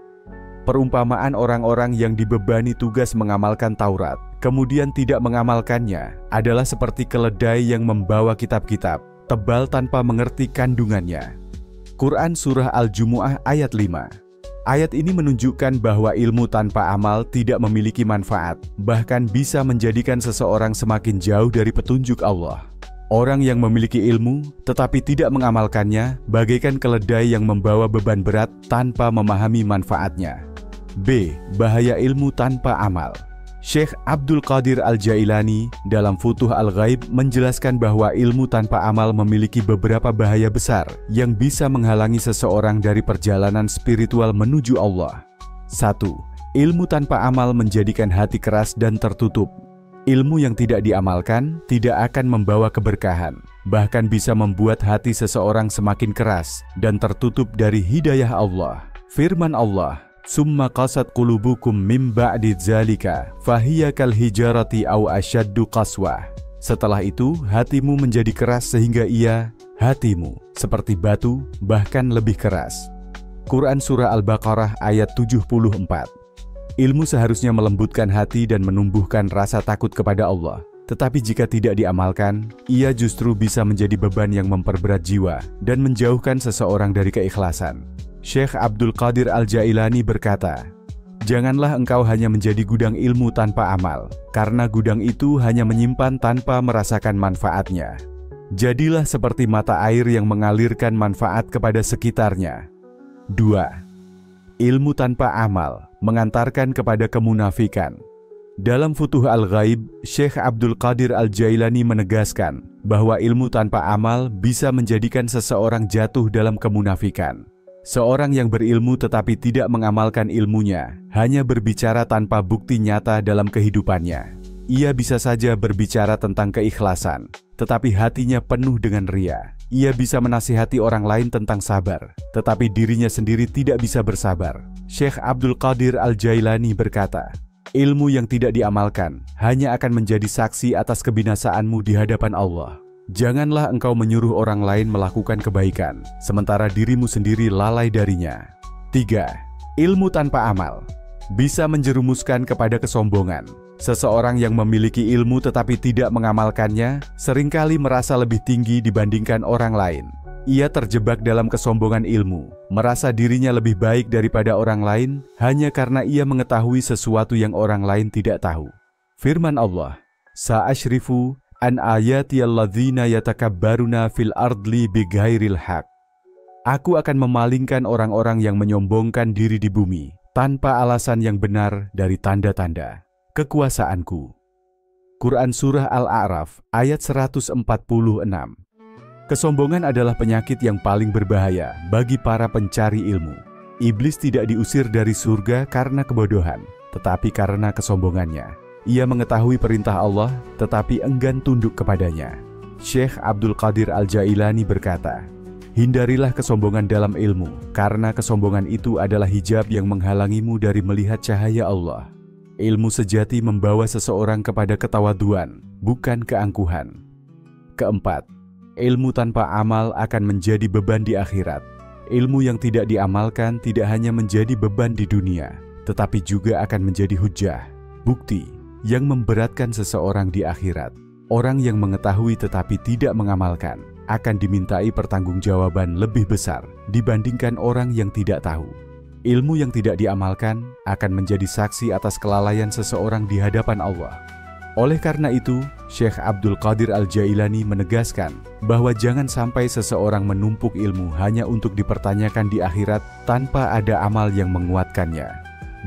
Perumpamaan orang-orang yang dibebani tugas mengamalkan Taurat, kemudian tidak mengamalkannya, adalah seperti keledai yang membawa kitab-kitab, tebal tanpa mengerti kandungannya. Quran Surah Al-Jumu'ah ayat 5. Ayat ini menunjukkan bahwa ilmu tanpa amal tidak memiliki manfaat, bahkan bisa menjadikan seseorang semakin jauh dari petunjuk Allah. Orang yang memiliki ilmu tetapi tidak mengamalkannya, bagaikan keledai yang membawa beban berat tanpa memahami manfaatnya. B. Bahaya ilmu tanpa amal. Syekh Abdul Qadir Al-Jailani dalam Futuh Al-Ghaib menjelaskan bahwa ilmu tanpa amal memiliki beberapa bahaya besar yang bisa menghalangi seseorang dari perjalanan spiritual menuju Allah. 1. Ilmu tanpa amal menjadikan hati keras dan tertutup. Ilmu yang tidak diamalkan tidak akan membawa keberkahan, bahkan bisa membuat hati seseorang semakin keras dan tertutup dari hidayah Allah. Firman Allah, "Summa qasat qulubukum mim ba'di dzalika fahiya kal hijarati aw asyaddu qaswah." Setelah itu, hatimu menjadi keras sehingga hatimu seperti batu, bahkan lebih keras. Quran Surah Al-Baqarah ayat 74. Ilmu seharusnya melembutkan hati dan menumbuhkan rasa takut kepada Allah. Tetapi jika tidak diamalkan, ia justru bisa menjadi beban yang memperberat jiwa dan menjauhkan seseorang dari keikhlasan. Syekh Abdul Qadir Al-Jailani berkata, "Janganlah engkau hanya menjadi gudang ilmu tanpa amal, karena gudang itu hanya menyimpan tanpa merasakan manfaatnya. Jadilah seperti mata air yang mengalirkan manfaat kepada sekitarnya." 2. Ilmu tanpa amal mengantarkan kepada kemunafikan. Dalam Futuh Al-Ghaib, Syekh Abdul Qadir Al-Jailani menegaskan bahwa ilmu tanpa amal bisa menjadikan seseorang jatuh dalam kemunafikan. Seorang yang berilmu tetapi tidak mengamalkan ilmunya, hanya berbicara tanpa bukti nyata dalam kehidupannya. Ia bisa saja berbicara tentang keikhlasan, tetapi hatinya penuh dengan ria. Ia bisa menasihati orang lain tentang sabar, tetapi dirinya sendiri tidak bisa bersabar. Syekh Abdul Qadir Al-Jailani berkata, ilmu yang tidak diamalkan hanya akan menjadi saksi atas kebinasaanmu di hadapan Allah. Janganlah engkau menyuruh orang lain melakukan kebaikan, sementara dirimu sendiri lalai darinya. 3. Ilmu tanpa amal bisa menjerumuskan kepada kesombongan. Seseorang yang memiliki ilmu tetapi tidak mengamalkannya seringkali merasa lebih tinggi dibandingkan orang lain. Ia terjebak dalam kesombongan ilmu, merasa dirinya lebih baik daripada orang lain hanya karena ia mengetahui sesuatu yang orang lain tidak tahu. Firman Allah, "Sa'ashrifu an ayati alladzina yatakabbaruna fil ardli bighairil haq." Aku akan memalingkan orang-orang yang menyombongkan diri di bumi tanpa alasan yang benar dari tanda-tanda kekuasaanku. Quran Surah Al-A'raf ayat 146. Kesombongan adalah penyakit yang paling berbahaya bagi para pencari ilmu. Iblis tidak diusir dari surga karena kebodohan, tetapi karena kesombongannya. Ia mengetahui perintah Allah, tetapi enggan tunduk kepadanya. Syekh Abdul Qadir Al-Jailani berkata, hindarilah kesombongan dalam ilmu, karena kesombongan itu adalah hijab yang menghalangimu dari melihat cahaya Allah. Ilmu sejati membawa seseorang kepada ketawaduan, bukan keangkuhan. Keempat, ilmu tanpa amal akan menjadi beban di akhirat. Ilmu yang tidak diamalkan tidak hanya menjadi beban di dunia, tetapi juga akan menjadi hujjah, bukti yang memberatkan seseorang di akhirat. Orang yang mengetahui tetapi tidak mengamalkan akan dimintai pertanggungjawaban lebih besar dibandingkan orang yang tidak tahu. Ilmu yang tidak diamalkan akan menjadi saksi atas kelalaian seseorang di hadapan Allah. Oleh karena itu, Syekh Abdul Qadir Al-Jailani menegaskan bahwa jangan sampai seseorang menumpuk ilmu hanya untuk dipertanyakan di akhirat tanpa ada amal yang menguatkannya.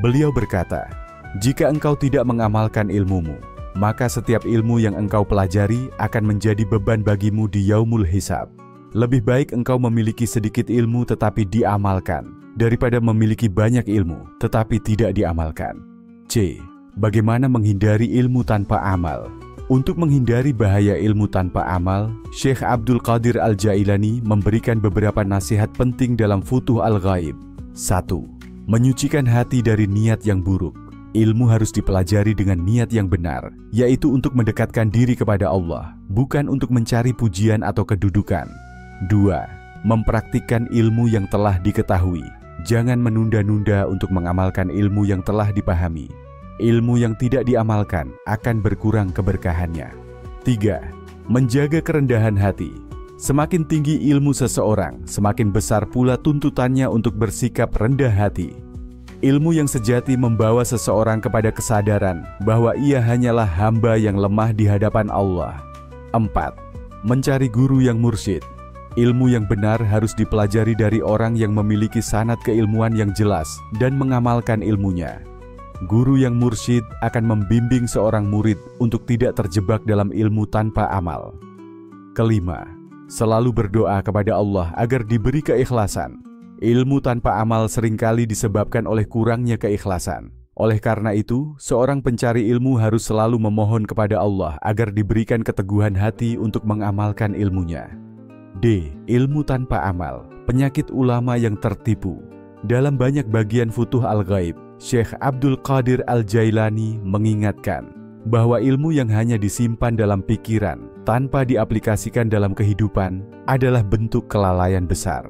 Beliau berkata, jika engkau tidak mengamalkan ilmumu, maka setiap ilmu yang engkau pelajari akan menjadi beban bagimu di yaumul hisab. Lebih baik engkau memiliki sedikit ilmu tetapi diamalkan, daripada memiliki banyak ilmu tetapi tidak diamalkan. C. Bagaimana menghindari ilmu tanpa amal? Untuk menghindari bahaya ilmu tanpa amal, Syekh Abdul Qadir Al-Jailani memberikan beberapa nasihat penting dalam Futuh Al-Ghaib. 1. Menyucikan hati dari niat yang buruk. Ilmu harus dipelajari dengan niat yang benar, yaitu untuk mendekatkan diri kepada Allah, bukan untuk mencari pujian atau kedudukan. 2. Mempraktikkan ilmu yang telah diketahui. Jangan menunda-nunda untuk mengamalkan ilmu yang telah dipahami. Ilmu yang tidak diamalkan akan berkurang keberkahannya. 3. Menjaga kerendahan hati. Semakin tinggi ilmu seseorang, semakin besar pula tuntutannya untuk bersikap rendah hati. Ilmu yang sejati membawa seseorang kepada kesadaran bahwa ia hanyalah hamba yang lemah di hadapan Allah. 4. Mencari guru yang mursyid. Ilmu yang benar harus dipelajari dari orang yang memiliki sanad keilmuan yang jelas dan mengamalkan ilmunya. Guru yang mursyid akan membimbing seorang murid untuk tidak terjebak dalam ilmu tanpa amal. 5. Selalu berdoa kepada Allah agar diberi keikhlasan. Ilmu tanpa amal seringkali disebabkan oleh kurangnya keikhlasan. Oleh karena itu, seorang pencari ilmu harus selalu memohon kepada Allah agar diberikan keteguhan hati untuk mengamalkan ilmunya. D. Ilmu tanpa amal, penyakit ulama yang tertipu. Dalam banyak bagian Futuh Al-Ghaib, Syekh Abdul Qadir Al-Jailani mengingatkan bahwa ilmu yang hanya disimpan dalam pikiran tanpa diaplikasikan dalam kehidupan adalah bentuk kelalaian besar.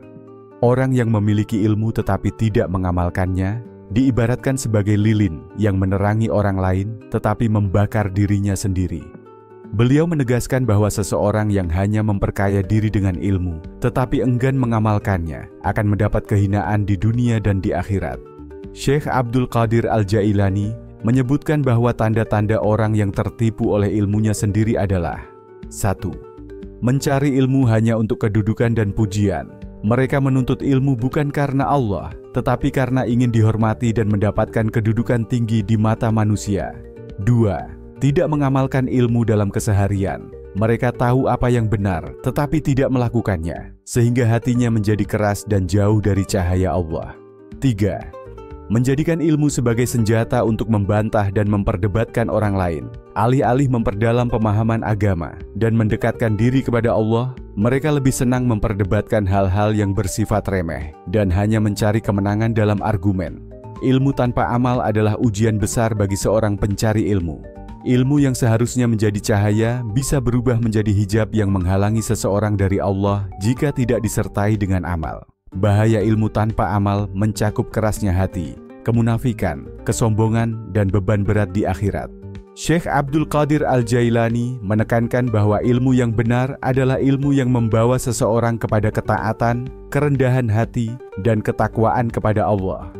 Orang yang memiliki ilmu tetapi tidak mengamalkannya diibaratkan sebagai lilin yang menerangi orang lain tetapi membakar dirinya sendiri. Beliau menegaskan bahwa seseorang yang hanya memperkaya diri dengan ilmu tetapi enggan mengamalkannya akan mendapat kehinaan di dunia dan di akhirat. Syekh Abdul Qadir Al-Jailani menyebutkan bahwa tanda-tanda orang yang tertipu oleh ilmunya sendiri adalah: 1. Mencari ilmu hanya untuk kedudukan dan pujian. Mereka menuntut ilmu bukan karena Allah, tetapi karena ingin dihormati dan mendapatkan kedudukan tinggi di mata manusia. 2. Tidak mengamalkan ilmu dalam keseharian. Mereka tahu apa yang benar, tetapi tidak melakukannya, sehingga hatinya menjadi keras dan jauh dari cahaya Allah. 3. Menjadikan ilmu sebagai senjata untuk membantah dan memperdebatkan orang lain. Alih-alih memperdalam pemahaman agama dan mendekatkan diri kepada Allah, mereka lebih senang memperdebatkan hal-hal yang bersifat remeh dan hanya mencari kemenangan dalam argumen. Ilmu tanpa amal adalah ujian besar bagi seorang pencari ilmu. Ilmu yang seharusnya menjadi cahaya bisa berubah menjadi hijab yang menghalangi seseorang dari Allah jika tidak disertai dengan amal. Bahaya ilmu tanpa amal mencakup kerasnya hati, kemunafikan, kesombongan, dan beban berat di akhirat. Syekh Abdul Qadir Al-Jailani menekankan bahwa ilmu yang benar adalah ilmu yang membawa seseorang kepada ketaatan, kerendahan hati, dan ketakwaan kepada Allah.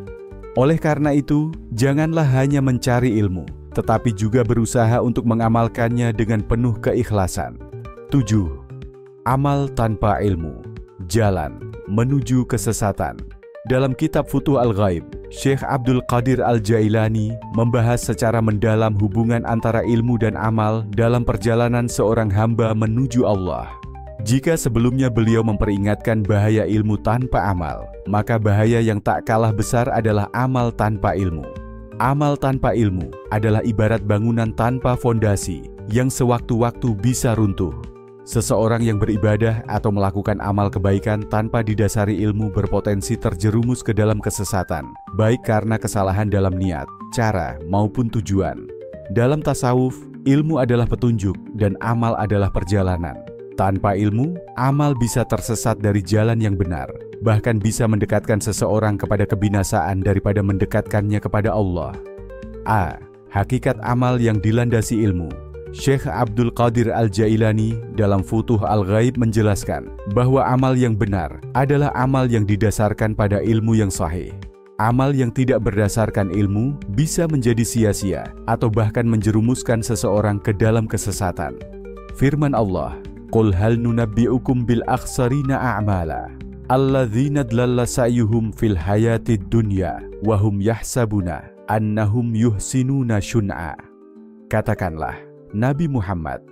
Oleh karena itu, janganlah hanya mencari ilmu, tetapi juga berusaha untuk mengamalkannya dengan penuh keikhlasan. 7. Amal tanpa ilmu. Jalan menuju kesesatan. Dalam kitab Futuh Al-Ghaib, Syekh Abdul Qadir Al-Jailani membahas secara mendalam hubungan antara ilmu dan amal dalam perjalanan seorang hamba menuju Allah. Jika sebelumnya beliau memperingatkan bahaya ilmu tanpa amal, maka bahaya yang tak kalah besar adalah amal tanpa ilmu. Amal tanpa ilmu adalah ibarat bangunan tanpa fondasi yang sewaktu-waktu bisa runtuh. Seseorang yang beribadah atau melakukan amal kebaikan tanpa didasari ilmu berpotensi terjerumus ke dalam kesesatan, baik karena kesalahan dalam niat, cara, maupun tujuan. Dalam tasawuf, ilmu adalah petunjuk dan amal adalah perjalanan. Tanpa ilmu, amal bisa tersesat dari jalan yang benar, bahkan bisa mendekatkan seseorang kepada kebinasaan daripada mendekatkannya kepada Allah. A. Hakikat amal yang dilandasi ilmu. Syekh Abdul Qadir Al-Jailani dalam Futuh Al-Ghaib menjelaskan bahwa amal yang benar adalah amal yang didasarkan pada ilmu yang sahih. Amal yang tidak berdasarkan ilmu bisa menjadi sia-sia atau bahkan menjerumuskan seseorang ke dalam kesesatan. Firman Allah, "Qul hal nunabbi'ukum bil akhsarina a'mala alladzina dlalla sa'yuhum fil hayatid dunya wa hum yahsabuna annahum yuhsinuna syun'a." Katakanlah, Nabi Muhammad,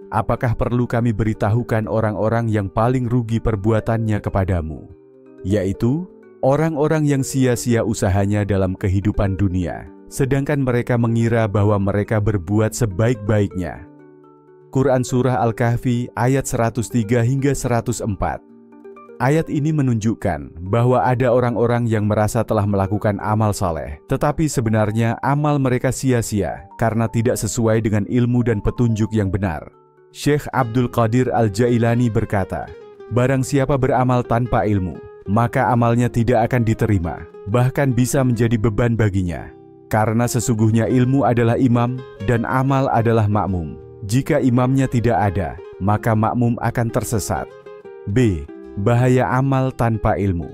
apakah perlu kami beritahukan orang-orang yang paling rugi perbuatannya kepadamu? Yaitu orang-orang yang sia-sia usahanya dalam kehidupan dunia, sedangkan mereka mengira bahwa mereka berbuat sebaik-baiknya. Quran Surah Al-Kahfi ayat 103 hingga 104. Ayat ini menunjukkan bahwa ada orang-orang yang merasa telah melakukan amal saleh, tetapi sebenarnya amal mereka sia-sia karena tidak sesuai dengan ilmu dan petunjuk yang benar. Syekh Abdul Qadir Al-Jailani berkata, barang siapa beramal tanpa ilmu, maka amalnya tidak akan diterima, bahkan bisa menjadi beban baginya. Karena sesungguhnya ilmu adalah imam dan amal adalah makmum. Jika imamnya tidak ada, maka makmum akan tersesat. B. Bahaya amal tanpa ilmu.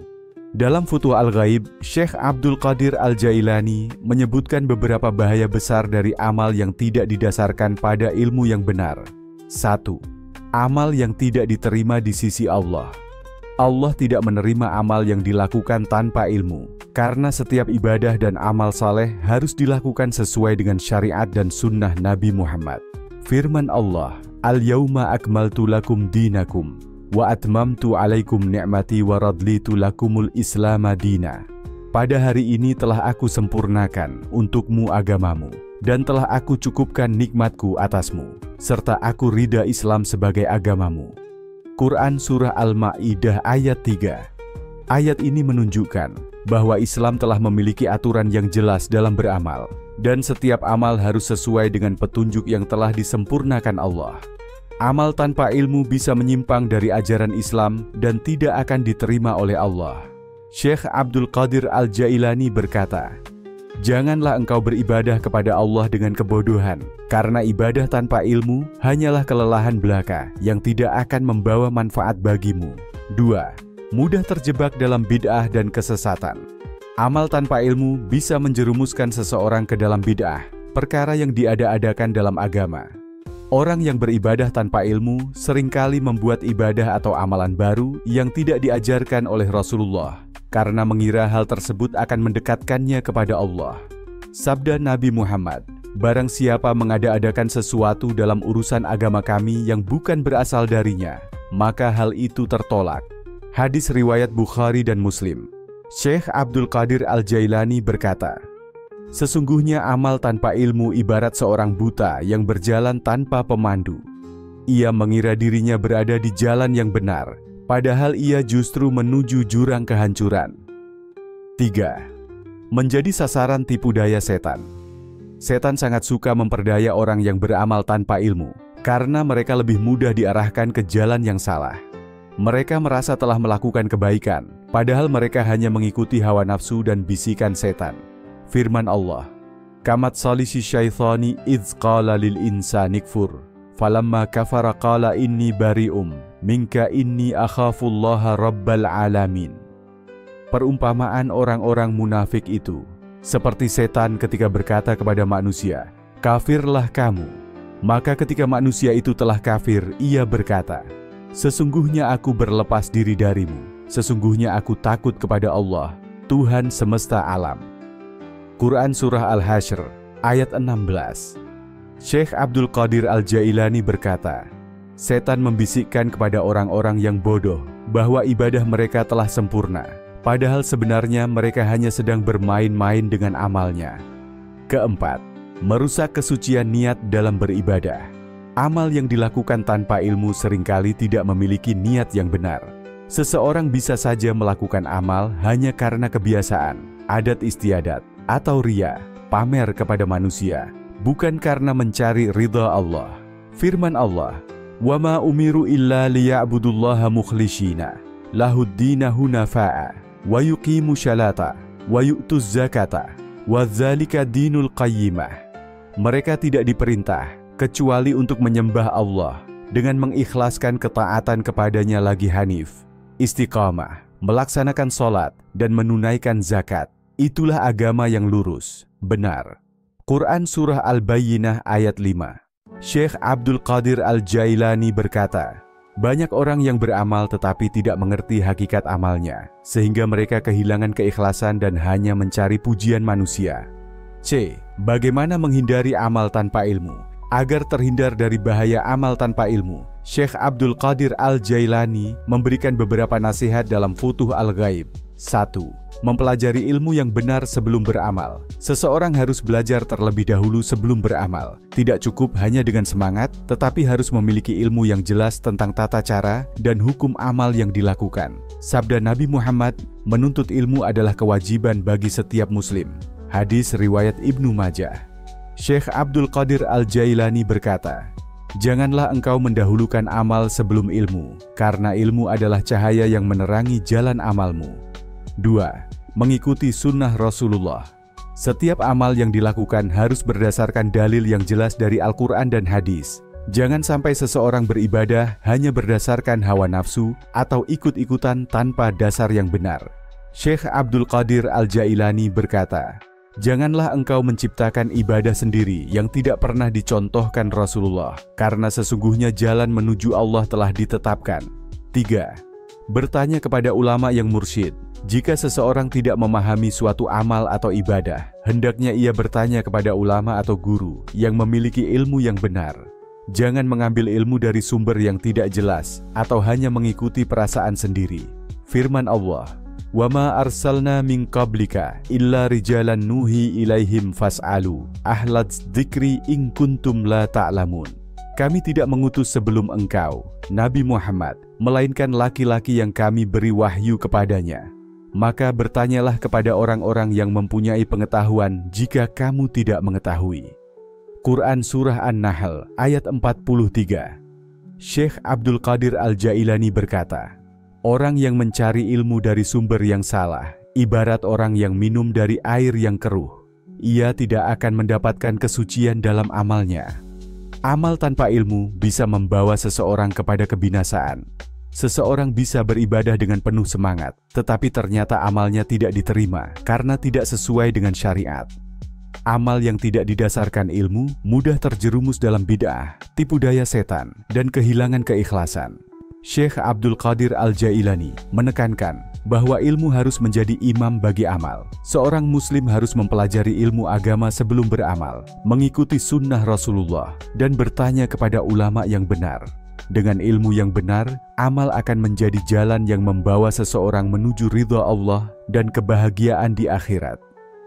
Dalam Futuh Al-Ghaib, Syekh Abdul Qadir Al-Jailani menyebutkan beberapa bahaya besar dari amal yang tidak didasarkan pada ilmu yang benar. 1. Amal yang tidak diterima di sisi Allah. Allah tidak menerima amal yang dilakukan tanpa ilmu, karena setiap ibadah dan amal saleh harus dilakukan sesuai dengan syariat dan sunnah Nabi Muhammad. Firman Allah, "Al-yawma akmaltu lakum dinakum wa atmamtu alaikum ni'mati wa radlitu lakumul islama dina." Pada hari ini telah aku sempurnakan untukmu agamamu, dan telah aku cukupkan nikmatku atasmu, serta aku ridha Islam sebagai agamamu. Quran Surah Al-Ma'idah ayat 3. Ayat ini menunjukkan bahwa Islam telah memiliki aturan yang jelas dalam beramal, dan setiap amal harus sesuai dengan petunjuk yang telah disempurnakan Allah. Amal tanpa ilmu bisa menyimpang dari ajaran Islam dan tidak akan diterima oleh Allah. Syekh Abdul Qadir Al-Jailani berkata, janganlah engkau beribadah kepada Allah dengan kebodohan, karena ibadah tanpa ilmu hanyalah kelelahan belaka yang tidak akan membawa manfaat bagimu. 2. Mudah terjebak dalam bid'ah dan kesesatan. Amal tanpa ilmu bisa menjerumuskan seseorang ke dalam bid'ah, perkara yang diada-adakan dalam agama. Orang yang beribadah tanpa ilmu seringkali membuat ibadah atau amalan baru yang tidak diajarkan oleh Rasulullah, karena mengira hal tersebut akan mendekatkannya kepada Allah. Sabda Nabi Muhammad, barang siapa mengada-adakan sesuatu dalam urusan agama kami yang bukan berasal darinya, maka hal itu tertolak. Hadis riwayat Bukhari dan Muslim. Syekh Abdul Qadir Al-Jailani berkata, sesungguhnya amal tanpa ilmu ibarat seorang buta yang berjalan tanpa pemandu. Ia mengira dirinya berada di jalan yang benar, padahal ia justru menuju jurang kehancuran. 3. Menjadi sasaran tipu daya setan. Setan sangat suka memperdaya orang yang beramal tanpa ilmu, karena mereka lebih mudah diarahkan ke jalan yang salah. Mereka merasa telah melakukan kebaikan, padahal mereka hanya mengikuti hawa nafsu dan bisikan setan. Firman Allah, Kamat salisi syaithani idz qala lil insani kfur, falamma kafara qala inni bari'um, minka inni akhafullaha rabbal alamin. Perumpamaan orang-orang munafik itu seperti setan ketika berkata kepada manusia, kafirlah kamu. Maka ketika manusia itu telah kafir, ia berkata, sesungguhnya aku berlepas diri darimu. Sesungguhnya aku takut kepada Allah, Tuhan semesta alam. Quran Surah Al-Hasyr, ayat 16. Syekh Abdul Qadir Al-Jailani berkata, setan membisikkan kepada orang-orang yang bodoh bahwa ibadah mereka telah sempurna, padahal sebenarnya mereka hanya sedang bermain-main dengan amalnya. Keempat, merusak kesucian niat dalam beribadah. Amal yang dilakukan tanpa ilmu seringkali tidak memiliki niat yang benar. Seseorang bisa saja melakukan amal hanya karena kebiasaan, adat istiadat, atau riya, pamer kepada manusia, bukan karena mencari ridha Allah. Firman Allah, وَمَا أُمِرُوا إِلَّا لِيَعْبُدُوا اللَّهَ مُخْلِصِينَ لَهُ الدِّينَ حُنَفَاءَ وَيُقِيمُوا الصَّلَاةَ وَيُؤْتُوا الزَّكَاةَ وَذَلِكَ دِينُ الْقَيِّمَةِ. Mereka tidak diperintah kecuali untuk menyembah Allah dengan mengikhlaskan ketaatan kepadanya lagi hanif, istiqamah, melaksanakan sholat, dan menunaikan zakat. Itulah agama yang lurus, benar. Quran Surah Al-Bayyinah ayat 5. Syekh Abdul Qadir Al-Jailani berkata, banyak orang yang beramal tetapi tidak mengerti hakikat amalnya, sehingga mereka kehilangan keikhlasan dan hanya mencari pujian manusia. C. Bagaimana menghindari amal tanpa ilmu? Agar terhindar dari bahaya amal tanpa ilmu, Syekh Abdul Qadir Al-Jailani memberikan beberapa nasihat dalam Futuh Al-Ghaib. 1. Mempelajari ilmu yang benar sebelum beramal. Seseorang harus belajar terlebih dahulu sebelum beramal. Tidak cukup hanya dengan semangat, tetapi harus memiliki ilmu yang jelas tentang tata cara dan hukum amal yang dilakukan. Sabda Nabi Muhammad, menuntut ilmu adalah kewajiban bagi setiap muslim. Hadis riwayat Ibnu Majah. Syekh Abdul Qadir Al-Jailani berkata, janganlah engkau mendahulukan amal sebelum ilmu, karena ilmu adalah cahaya yang menerangi jalan amalmu. 2. Mengikuti sunnah Rasulullah. Setiap amal yang dilakukan harus berdasarkan dalil yang jelas dari Al-Quran dan hadis. Jangan sampai seseorang beribadah hanya berdasarkan hawa nafsu atau ikut-ikutan tanpa dasar yang benar. Syekh Abdul Qadir Al-Jailani berkata, janganlah engkau menciptakan ibadah sendiri yang tidak pernah dicontohkan Rasulullah, karena sesungguhnya jalan menuju Allah telah ditetapkan. 3. Bertanya kepada ulama yang mursyid. Jika seseorang tidak memahami suatu amal atau ibadah, hendaknya ia bertanya kepada ulama atau guru yang memiliki ilmu yang benar. Jangan mengambil ilmu dari sumber yang tidak jelas atau hanya mengikuti perasaan sendiri. Firman Allah, وَمَا أَرْسَلْنَا مِنْ قَبْلِكَ إِلَّا رِجَالًا نُوحِي إِلَيْهِمْ فَاسْأَلُوا أَهْلَ الذِّكْرِ إِن كُنتُمْ لَا تَعْلَمُونَ. Kami tidak mengutus sebelum engkau, Nabi Muhammad, melainkan laki-laki yang kami beri wahyu kepadanya. Maka bertanyalah kepada orang-orang yang mempunyai pengetahuan jika kamu tidak mengetahui. Quran Surah An-Nahl ayat 43. Syekh Abdul Qadir Al-Jailani berkata, orang yang mencari ilmu dari sumber yang salah, ibarat orang yang minum dari air yang keruh. Ia tidak akan mendapatkan kesucian dalam amalnya. Amal tanpa ilmu bisa membawa seseorang kepada kebinasaan. Seseorang bisa beribadah dengan penuh semangat, tetapi ternyata amalnya tidak diterima karena tidak sesuai dengan syariat. Amal yang tidak didasarkan ilmu mudah terjerumus dalam bid'ah, tipu daya setan, dan kehilangan keikhlasan. Syekh Abdul Qadir Al-Jailani menekankan bahwa ilmu harus menjadi imam bagi amal. Seorang muslim harus mempelajari ilmu agama sebelum beramal, mengikuti sunnah Rasulullah, dan bertanya kepada ulama yang benar. Dengan ilmu yang benar, amal akan menjadi jalan yang membawa seseorang menuju ridha Allah dan kebahagiaan di akhirat.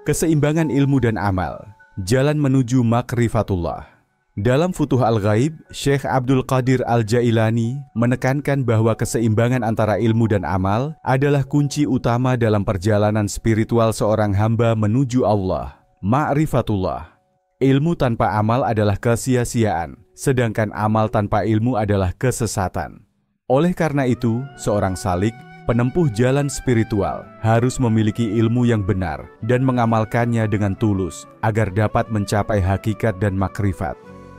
Keseimbangan ilmu dan amal, jalan menuju makrifatullah. Dalam Futuh Al-Ghaib, Syekh Abdul Qadir Al-Jailani menekankan bahwa keseimbangan antara ilmu dan amal adalah kunci utama dalam perjalanan spiritual seorang hamba menuju Allah, ma'rifatullah. Ilmu tanpa amal adalah kesia-siaan, sedangkan amal tanpa ilmu adalah kesesatan. Oleh karena itu, seorang salik, penempuh jalan spiritual, harus memiliki ilmu yang benar dan mengamalkannya dengan tulus agar dapat mencapai hakikat dan makrifat.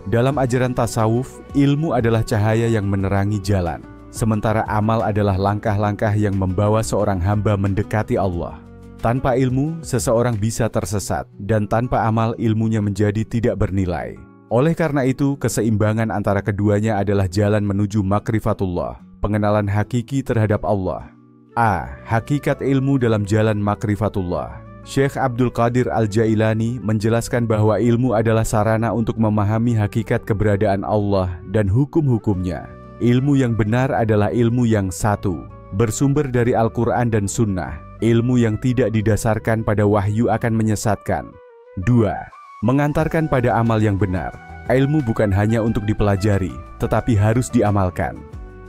Dalam ajaran tasawuf, ilmu adalah cahaya yang menerangi jalan, sementara amal adalah langkah-langkah yang membawa seorang hamba mendekati Allah. Tanpa ilmu, seseorang bisa tersesat, dan tanpa amal ilmunya menjadi tidak bernilai. Oleh karena itu, keseimbangan antara keduanya adalah jalan menuju makrifatullah, pengenalan hakiki terhadap Allah. Hakikat ilmu dalam jalan makrifatullah. Syekh Abdul Qadir Al-Jailani menjelaskan bahwa ilmu adalah sarana untuk memahami hakikat keberadaan Allah dan hukum-hukumnya. Ilmu yang benar adalah ilmu yang satu, bersumber dari Al-Quran dan Sunnah. Ilmu yang tidak didasarkan pada wahyu akan menyesatkan. 2. Mengantarkan pada amal yang benar. Ilmu bukan hanya untuk dipelajari, tetapi harus diamalkan.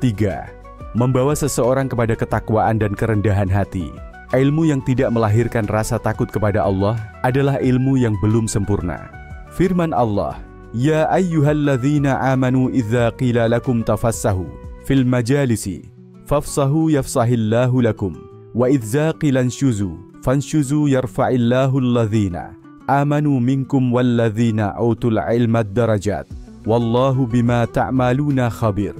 3. Membawa seseorang kepada ketakwaan dan kerendahan hati. Ilmu yang tidak melahirkan rasa takut kepada Allah adalah ilmu yang belum sempurna. Firman Allah, Ya ayyuhalladzina amanu idza qila lakum tafassahu fil majalisi fafsahu yafsahillahu lakum wa idza qila anshuzu fanshuzu yarfa'illahu alladzina amanu minkum walladzina utul ilma darajat wallahu bima ta'maluna khabir.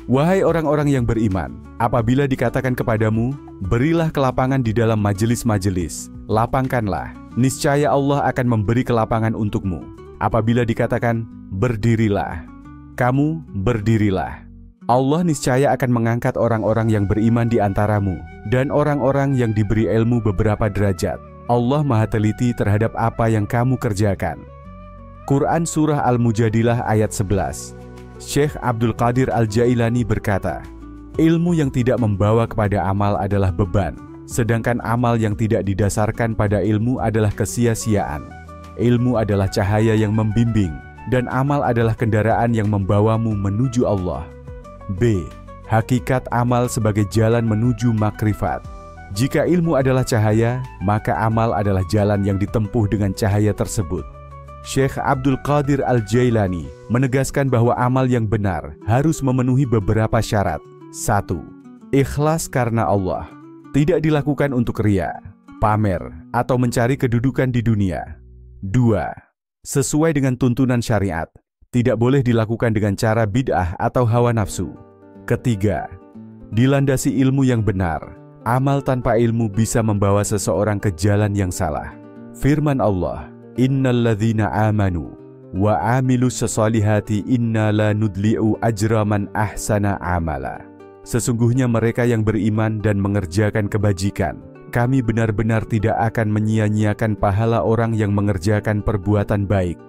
Wahai orang-orang yang beriman, apabila dikatakan kepadamu, berilah kelapangan di dalam majelis-majelis, lapangkanlah, niscaya Allah akan memberi kelapangan untukmu. Apabila dikatakan, berdirilah, kamu berdirilah. Allah niscaya akan mengangkat orang-orang yang beriman di antaramu, dan orang-orang yang diberi ilmu beberapa derajat. Allah Maha Teliti terhadap apa yang kamu kerjakan. Quran Surah Al-Mujadilah ayat 11. Syekh Abdul Qadir Al-Jailani berkata, ilmu yang tidak membawa kepada amal adalah beban, sedangkan amal yang tidak didasarkan pada ilmu adalah kesia-siaan. Ilmu adalah cahaya yang membimbing, dan amal adalah kendaraan yang membawamu menuju Allah. B. Hakikat amal sebagai jalan menuju makrifat. Jika ilmu adalah cahaya, maka amal adalah jalan yang ditempuh dengan cahaya tersebut. Syekh Abdul Qadir Al-Jailani menegaskan bahwa amal yang benar harus memenuhi beberapa syarat. 1. Ikhlas karena Allah. Tidak dilakukan untuk riya, pamer, atau mencari kedudukan di dunia. 2. Sesuai dengan tuntunan syariat. Tidak boleh dilakukan dengan cara bid'ah atau hawa nafsu. Ketiga, dilandasi ilmu yang benar. Amal tanpa ilmu bisa membawa seseorang ke jalan yang salah. Firman Allah, Innalladzina amanu wa amilus sholihati inna la nudli'u ajra man ahsana amala. Sesungguhnya mereka yang beriman dan mengerjakan kebajikan, kami benar-benar tidak akan menyia-nyiakan pahala orang yang mengerjakan perbuatan baik.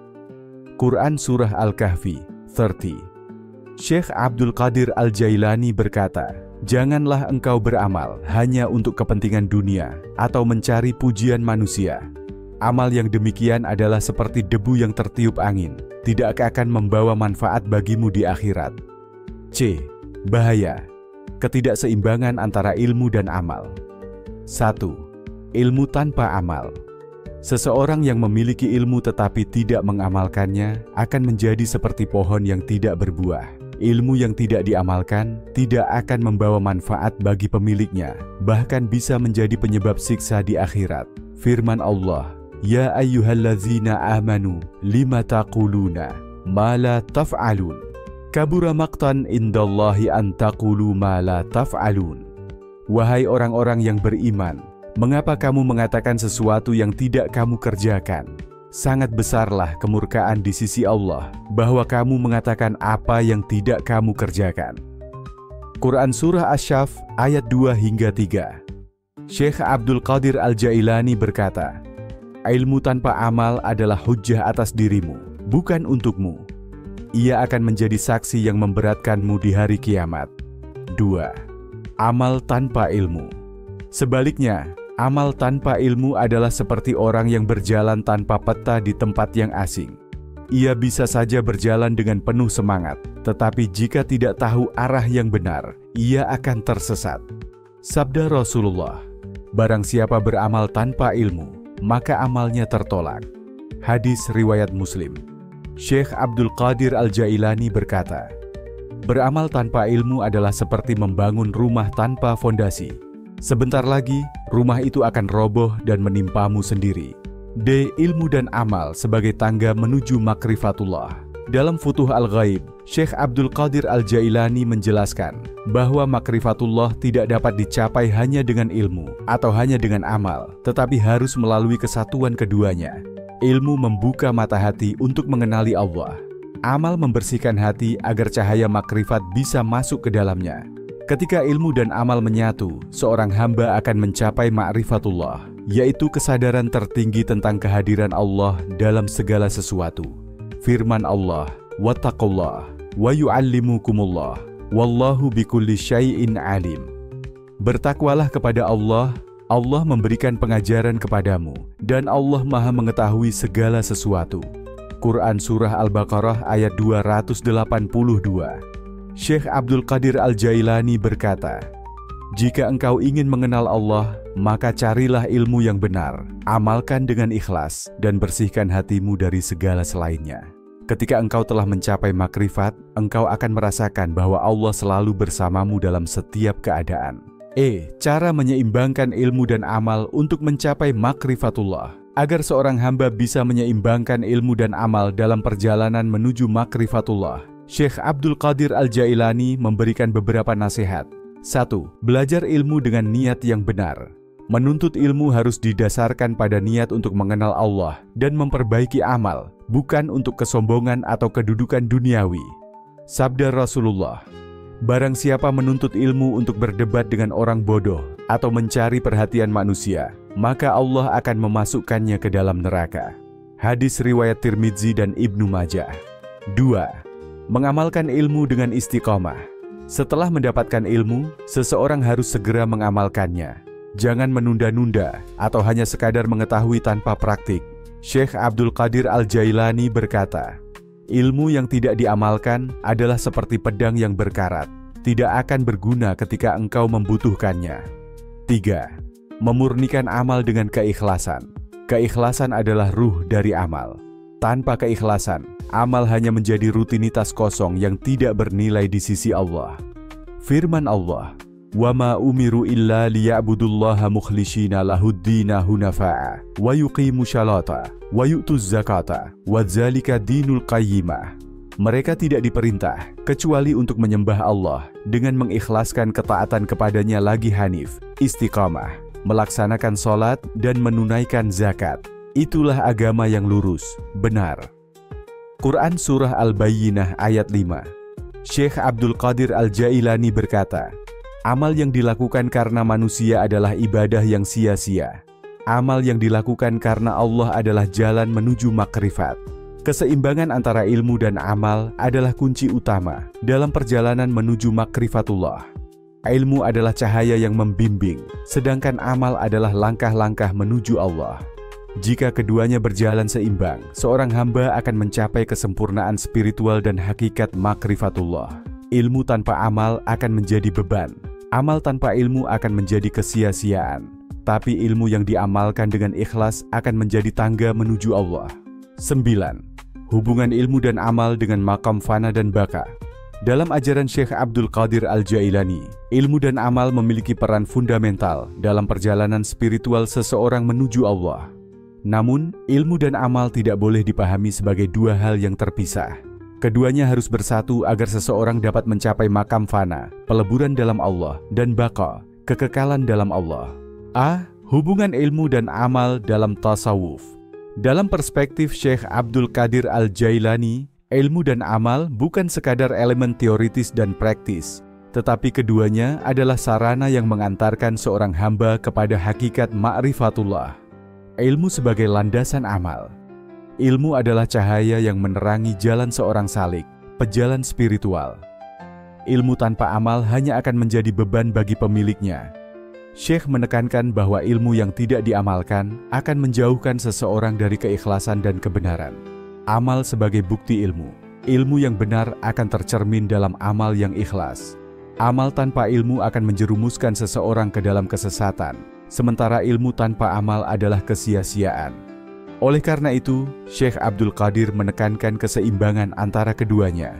Quran Surah Al-Kahfi 30. Syekh Abdul Qadir Al-Jailani berkata, janganlah engkau beramal hanya untuk kepentingan dunia atau mencari pujian manusia. Amal yang demikian adalah seperti debu yang tertiup angin, tidak akan membawa manfaat bagimu di akhirat. C. Bahaya. Ketidakseimbangan antara ilmu dan amal. 1. Ilmu tanpa amal. Seseorang yang memiliki ilmu tetapi tidak mengamalkannya akan menjadi seperti pohon yang tidak berbuah. Ilmu yang tidak diamalkan tidak akan membawa manfaat bagi pemiliknya, bahkan bisa menjadi penyebab siksa di akhirat. Firman Allah, Ya ayyuhalladzina amanu lima taquluna ma la taf'alun. Kabura maqtan indallahi an taqulu ma la taf'alun. Wahai orang-orang yang beriman, mengapa kamu mengatakan sesuatu yang tidak kamu kerjakan? Sangat besarlah kemurkaan di sisi Allah bahwa kamu mengatakan apa yang tidak kamu kerjakan. Quran Surah Asy-Syaff ayat 2 hingga 3. Syekh Abdul Qadir Al-Jailani berkata, ilmu tanpa amal adalah hujjah atas dirimu, bukan untukmu. Ia akan menjadi saksi yang memberatkanmu di hari kiamat. 2. Amal tanpa ilmu. Sebaliknya, amal tanpa ilmu adalah seperti orang yang berjalan tanpa peta di tempat yang asing. Ia bisa saja berjalan dengan penuh semangat, tetapi jika tidak tahu arah yang benar, ia akan tersesat. Sabda Rasulullah, barang siapa beramal tanpa ilmu, maka amalnya tertolak. Hadis riwayat Muslim. Syekh Abdul Qadir Al-Jailani berkata, beramal tanpa ilmu adalah seperti membangun rumah tanpa fondasi. Sebentar lagi, rumah itu akan roboh dan menimpamu sendiri. D. Ilmu dan amal sebagai tangga menuju makrifatullah. Dalam Futuh Al-Ghaib, Syekh Abdul Qadir Al-Jailani menjelaskan bahwa makrifatullah tidak dapat dicapai hanya dengan ilmu atau hanya dengan amal, tetapi harus melalui kesatuan keduanya. Ilmu membuka mata hati untuk mengenali Allah. Amal membersihkan hati agar cahaya makrifat bisa masuk ke dalamnya. Ketika ilmu dan amal menyatu, seorang hamba akan mencapai ma'rifatullah, yaitu kesadaran tertinggi tentang kehadiran Allah dalam segala sesuatu. Firman Allah, wattaqullah wa yu'allimukumullah, wallahu bikulli syai'in alim. Bertakwalah kepada Allah, Allah memberikan pengajaran kepadamu, dan Allah Maha mengetahui segala sesuatu. Quran Surah Al-Baqarah ayat 282. Syekh Abdul Qadir Al-Jailani berkata, jika engkau ingin mengenal Allah, maka carilah ilmu yang benar, amalkan dengan ikhlas, dan bersihkan hatimu dari segala selainnya. Ketika engkau telah mencapai makrifat, engkau akan merasakan bahwa Allah selalu bersamamu dalam setiap keadaan. Cara menyeimbangkan ilmu dan amal untuk mencapai makrifatullah. Agar seorang hamba bisa menyeimbangkan ilmu dan amal dalam perjalanan menuju makrifatullah, Syekh Abdul Qadir Al-Jailani memberikan beberapa nasihat. 1. Belajar ilmu dengan niat yang benar. Menuntut ilmu harus didasarkan pada niat untuk mengenal Allah dan memperbaiki amal, bukan untuk kesombongan atau kedudukan duniawi. Sabda Rasulullah, barang siapa menuntut ilmu untuk berdebat dengan orang bodoh atau mencari perhatian manusia, maka Allah akan memasukkannya ke dalam neraka. Hadis riwayat Tirmidzi dan Ibnu Majah. 2. Mengamalkan ilmu dengan istiqomah. Setelah mendapatkan ilmu, seseorang harus segera mengamalkannya. Jangan menunda-nunda atau hanya sekadar mengetahui tanpa praktik. Syekh Abdul Qadir Al-Jailani berkata, ilmu yang tidak diamalkan adalah seperti pedang yang berkarat, tidak akan berguna ketika engkau membutuhkannya. 3. Memurnikan amal dengan keikhlasan. Keikhlasan adalah ruh dari amal. Tanpa keikhlasan, amal hanya menjadi rutinitas kosong yang tidak bernilai di sisi Allah. Firman Allah, وَمَا أُمِرُوا إِلَّا لِيَعْبُدُوا اللَّهَ مُخْلِصِينَ لَهُ الدِّينَ حُنَفَاءَ وَيُقِيمُوا الصَّلَاةَ وَيُؤْتُوا الزَّكَاةَ وَذَلِكَ دِينُ الْقَيِّمَةِ. Mereka tidak diperintah kecuali untuk menyembah Allah dengan mengikhlaskan ketaatan kepadanya lagi hanif, istiqamah, melaksanakan sholat dan menunaikan zakat. Itulah agama yang lurus, benar. Quran Surah Al-Bayyinah ayat 5. Syekh Abdul Qadir Al-Jailani berkata, amal yang dilakukan karena manusia adalah ibadah yang sia-sia. Amal yang dilakukan karena Allah adalah jalan menuju makrifat. Keseimbangan antara ilmu dan amal adalah kunci utama dalam perjalanan menuju makrifatullah. Ilmu adalah cahaya yang membimbing, sedangkan amal adalah langkah-langkah menuju Allah. Jika keduanya berjalan seimbang, seorang hamba akan mencapai kesempurnaan spiritual dan hakikat makrifatullah. Ilmu tanpa amal akan menjadi beban. Amal tanpa ilmu akan menjadi kesia-siaan. Tapi ilmu yang diamalkan dengan ikhlas akan menjadi tangga menuju Allah. 9. Hubungan ilmu dan amal dengan makam fana dan baka. Dalam ajaran Syekh Abdul Qadir Al-Jailani, ilmu dan amal memiliki peran fundamental dalam perjalanan spiritual seseorang menuju Allah. Namun, ilmu dan amal tidak boleh dipahami sebagai dua hal yang terpisah. Keduanya harus bersatu agar seseorang dapat mencapai makam fana, peleburan dalam Allah, dan baqa, kekekalan dalam Allah. Hubungan ilmu dan amal dalam tasawuf. Dalam perspektif Syekh Abdul Qadir Al-Jailani, ilmu dan amal bukan sekadar elemen teoritis dan praktis. tetapi keduanya adalah sarana yang mengantarkan seorang hamba kepada hakikat ma'rifatullah. Ilmu sebagai landasan amal. Ilmu adalah cahaya yang menerangi jalan seorang salik, pejalan spiritual. Ilmu tanpa amal hanya akan menjadi beban bagi pemiliknya. Syekh menekankan bahwa ilmu yang tidak diamalkan akan menjauhkan seseorang dari keikhlasan dan kebenaran. Amal sebagai bukti ilmu. Ilmu yang benar akan tercermin dalam amal yang ikhlas. Amal tanpa ilmu akan menjerumuskan seseorang ke dalam kesesatan, sementara ilmu tanpa amal adalah kesia-siaan. Oleh karena itu, Syekh Abdul Qadir menekankan keseimbangan antara keduanya.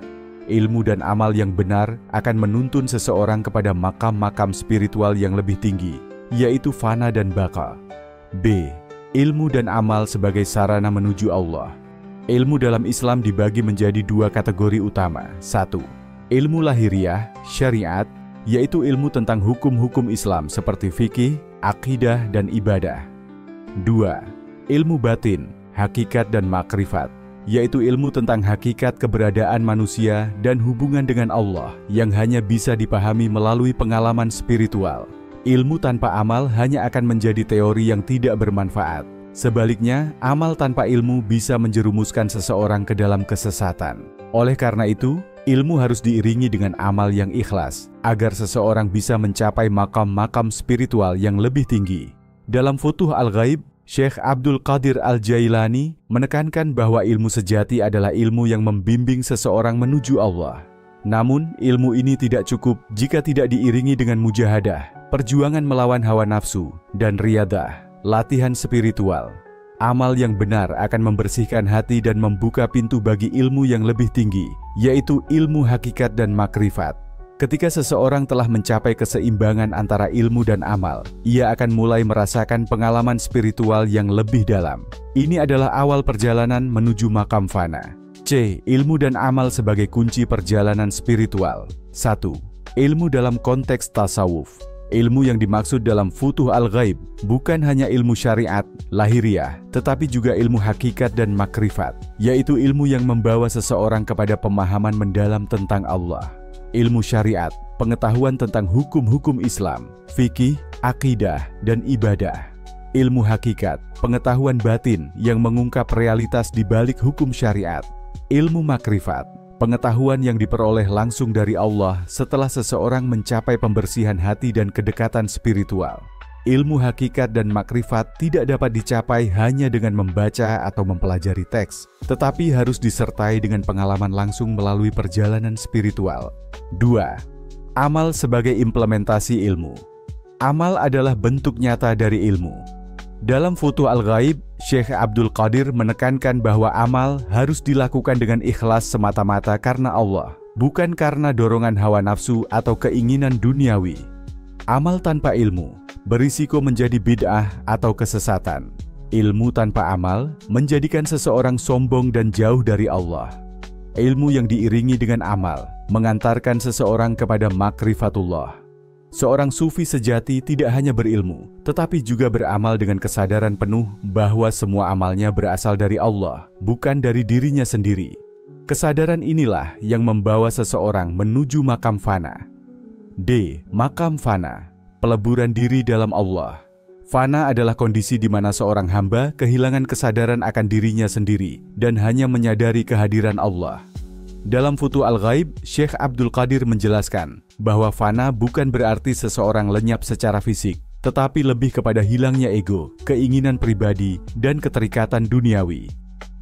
Ilmu dan amal yang benar akan menuntun seseorang kepada makam-makam spiritual yang lebih tinggi, yaitu fana dan baka. B. Ilmu dan amal sebagai sarana menuju Allah. Ilmu dalam Islam dibagi menjadi dua kategori utama. 1. Ilmu lahiriah, syariat, yaitu ilmu tentang hukum-hukum Islam seperti fikih, akidah, dan ibadah. 2. Ilmu batin, hakikat dan makrifat, yaitu ilmu tentang hakikat keberadaan manusia dan hubungan dengan Allah yang hanya bisa dipahami melalui pengalaman spiritual. Ilmu tanpa amal hanya akan menjadi teori yang tidak bermanfaat. Sebaliknya, amal tanpa ilmu bisa menjerumuskan seseorang ke dalam kesesatan. Oleh karena itu, ilmu harus diiringi dengan amal yang ikhlas, agar seseorang bisa mencapai makam-makam spiritual yang lebih tinggi. Dalam Futuh Al-Ghaib, Syekh Abdul Qadir Al-Jailani menekankan bahwa ilmu sejati adalah ilmu yang membimbing seseorang menuju Allah. Namun, ilmu ini tidak cukup jika tidak diiringi dengan mujahadah, perjuangan melawan hawa nafsu, dan riyadah, latihan spiritual. Amal yang benar akan membersihkan hati dan membuka pintu bagi ilmu yang lebih tinggi, yaitu ilmu hakikat dan makrifat. Ketika seseorang telah mencapai keseimbangan antara ilmu dan amal, ia akan mulai merasakan pengalaman spiritual yang lebih dalam. Ini adalah awal perjalanan menuju makam fana. C. Ilmu dan amal sebagai kunci perjalanan spiritual. 1. Ilmu dalam konteks tasawuf. Ilmu yang dimaksud dalam Futuh Al-Ghaib bukan hanya ilmu syariat, lahiriah, tetapi juga ilmu hakikat dan makrifat, yaitu ilmu yang membawa seseorang kepada pemahaman mendalam tentang Allah. Ilmu syariat, pengetahuan tentang hukum-hukum Islam, fikih, akidah, dan ibadah. Ilmu hakikat, pengetahuan batin yang mengungkap realitas di balik hukum syariat. Ilmu makrifat, pengetahuan yang diperoleh langsung dari Allah setelah seseorang mencapai pembersihan hati dan kedekatan spiritual. Ilmu hakikat dan makrifat tidak dapat dicapai hanya dengan membaca atau mempelajari teks, tetapi harus disertai dengan pengalaman langsung melalui perjalanan spiritual. 2. Amal sebagai implementasi ilmu. Amal adalah bentuk nyata dari ilmu. Dalam Futuh Al-Ghaib, Syekh Abdul Qadir menekankan bahwa amal harus dilakukan dengan ikhlas semata-mata karena Allah, bukan karena dorongan hawa nafsu atau keinginan duniawi. Amal tanpa ilmu berisiko menjadi bid'ah atau kesesatan. Ilmu tanpa amal menjadikan seseorang sombong dan jauh dari Allah. Ilmu yang diiringi dengan amal mengantarkan seseorang kepada makrifatullah. Seorang sufi sejati tidak hanya berilmu, tetapi juga beramal dengan kesadaran penuh bahwa semua amalnya berasal dari Allah, bukan dari dirinya sendiri. Kesadaran inilah yang membawa seseorang menuju makam fana. D. Makam fana, peleburan diri dalam Allah. Fana adalah kondisi di mana seorang hamba kehilangan kesadaran akan dirinya sendiri dan hanya menyadari kehadiran Allah. Dalam Futuh Al-Ghaib, Syekh Abdul Qadir menjelaskan bahwa fana bukan berarti seseorang lenyap secara fisik, tetapi lebih kepada hilangnya ego, keinginan pribadi, dan keterikatan duniawi.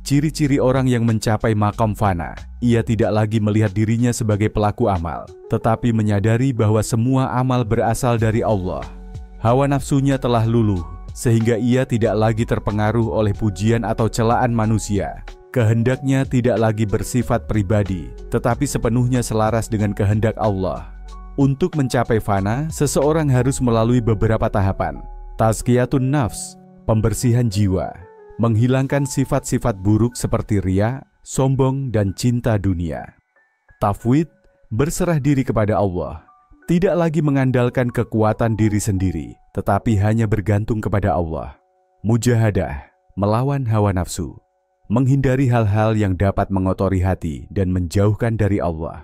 Ciri-ciri orang yang mencapai makam fana, ia tidak lagi melihat dirinya sebagai pelaku amal, tetapi menyadari bahwa semua amal berasal dari Allah. Hawa nafsunya telah luluh, sehingga ia tidak lagi terpengaruh oleh pujian atau celaan manusia. Kehendaknya tidak lagi bersifat pribadi, tetapi sepenuhnya selaras dengan kehendak Allah. Untuk mencapai fana, seseorang harus melalui beberapa tahapan. Tazkiyatun nafs, pembersihan jiwa. Menghilangkan sifat-sifat buruk seperti riya, sombong, dan cinta dunia. Tafwid, berserah diri kepada Allah. Tidak lagi mengandalkan kekuatan diri sendiri, tetapi hanya bergantung kepada Allah. Mujahadah, melawan hawa nafsu. Menghindari hal-hal yang dapat mengotori hati dan menjauhkan dari Allah.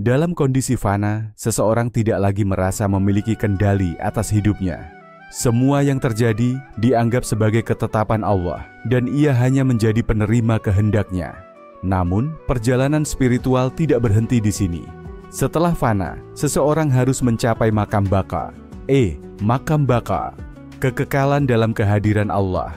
Dalam kondisi fana, seseorang tidak lagi merasa memiliki kendali atas hidupnya. Semua yang terjadi dianggap sebagai ketetapan Allah, dan ia hanya menjadi penerima kehendak-Nya. Namun, perjalanan spiritual tidak berhenti di sini. Setelah fana, seseorang harus mencapai makam baka. Makam baka, kekekalan dalam kehadiran Allah.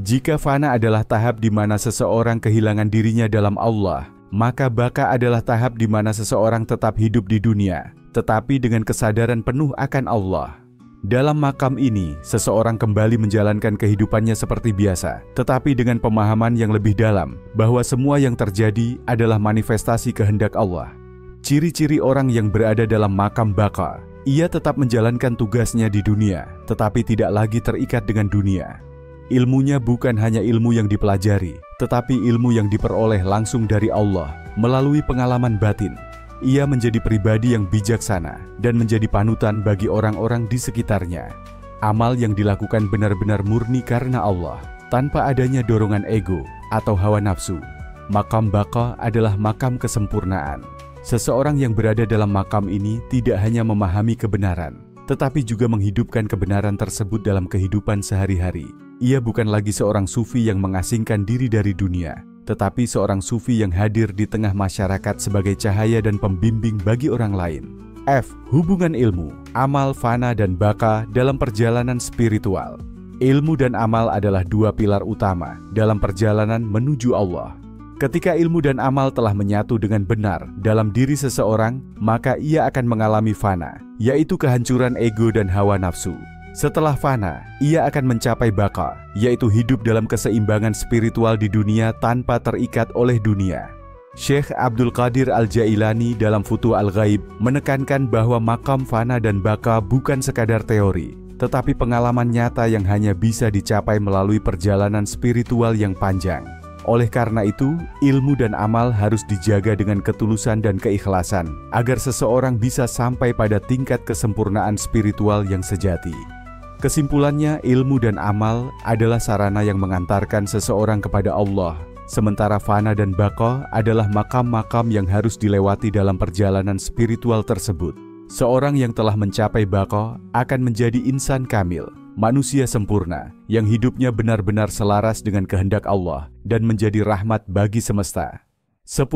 Jika fana adalah tahap di mana seseorang kehilangan dirinya dalam Allah, maka baka adalah tahap di mana seseorang tetap hidup di dunia, tetapi dengan kesadaran penuh akan Allah. Dalam makam ini, seseorang kembali menjalankan kehidupannya seperti biasa, tetapi dengan pemahaman yang lebih dalam bahwa semua yang terjadi adalah manifestasi kehendak Allah. Ciri-ciri orang yang berada dalam makam baka, ia tetap menjalankan tugasnya di dunia, tetapi tidak lagi terikat dengan dunia. Ilmunya bukan hanya ilmu yang dipelajari, tetapi ilmu yang diperoleh langsung dari Allah melalui pengalaman batin. Ia menjadi pribadi yang bijaksana dan menjadi panutan bagi orang-orang di sekitarnya. Amal yang dilakukan benar-benar murni karena Allah, tanpa adanya dorongan ego atau hawa nafsu. Makam baka adalah makam kesempurnaan. Seseorang yang berada dalam makam ini tidak hanya memahami kebenaran, tetapi juga menghidupkan kebenaran tersebut dalam kehidupan sehari-hari. Ia bukan lagi seorang sufi yang mengasingkan diri dari dunia, tetapi seorang sufi yang hadir di tengah masyarakat sebagai cahaya dan pembimbing bagi orang lain. Hubungan ilmu, amal, fana, dan baka dalam perjalanan spiritual. Ilmu dan amal adalah dua pilar utama dalam perjalanan menuju Allah. Ketika ilmu dan amal telah menyatu dengan benar dalam diri seseorang, maka ia akan mengalami fana, yaitu kehancuran ego dan hawa nafsu. Setelah fana, ia akan mencapai baka, yaitu hidup dalam keseimbangan spiritual di dunia tanpa terikat oleh dunia. Syekh Abdul Qadir Al-Jailani dalam Futuh Al-Ghaib menekankan bahwa makam fana dan baka bukan sekadar teori, tetapi pengalaman nyata yang hanya bisa dicapai melalui perjalanan spiritual yang panjang. Oleh karena itu, ilmu dan amal harus dijaga dengan ketulusan dan keikhlasan, agar seseorang bisa sampai pada tingkat kesempurnaan spiritual yang sejati. Kesimpulannya, ilmu dan amal adalah sarana yang mengantarkan seseorang kepada Allah, sementara fana dan baka adalah makam-makam yang harus dilewati dalam perjalanan spiritual tersebut. Seorang yang telah mencapai baka akan menjadi insan kamil, manusia sempurna, yang hidupnya benar-benar selaras dengan kehendak Allah dan menjadi rahmat bagi semesta. 10.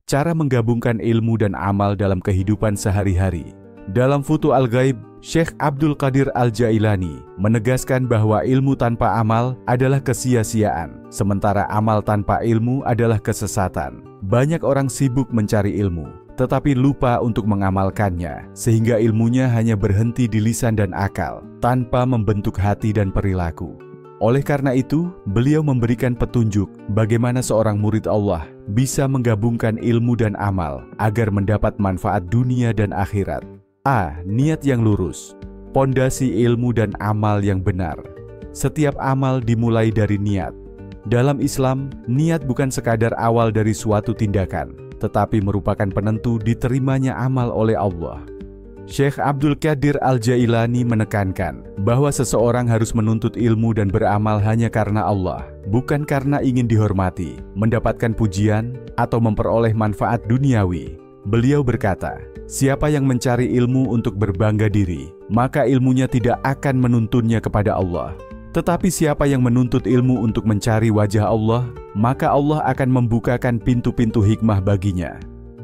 Cara menggabungkan ilmu dan amal dalam kehidupan sehari-hari. Dalam Futuh Al-Ghaib, Syekh Abdul Qadir Al-Jailani menegaskan bahwa ilmu tanpa amal adalah kesia-siaan, sementara amal tanpa ilmu adalah kesesatan. Banyak orang sibuk mencari ilmu, tetapi lupa untuk mengamalkannya, sehingga ilmunya hanya berhenti di lisan dan akal, tanpa membentuk hati dan perilaku. Oleh karena itu, beliau memberikan petunjuk bagaimana seorang murid Allah bisa menggabungkan ilmu dan amal agar mendapat manfaat dunia dan akhirat. Niat yang lurus. Pondasi ilmu dan amal yang benar. Setiap amal dimulai dari niat. Dalam Islam, niat bukan sekadar awal dari suatu tindakan, tetapi merupakan penentu diterimanya amal oleh Allah. Syekh Abdul Qadir Al-Jailani menekankan bahwa seseorang harus menuntut ilmu dan beramal hanya karena Allah, bukan karena ingin dihormati, mendapatkan pujian, atau memperoleh manfaat duniawi. Beliau berkata, siapa yang mencari ilmu untuk berbangga diri, maka ilmunya tidak akan menuntunnya kepada Allah. Tetapi siapa yang menuntut ilmu untuk mencari wajah Allah, maka Allah akan membukakan pintu-pintu hikmah baginya.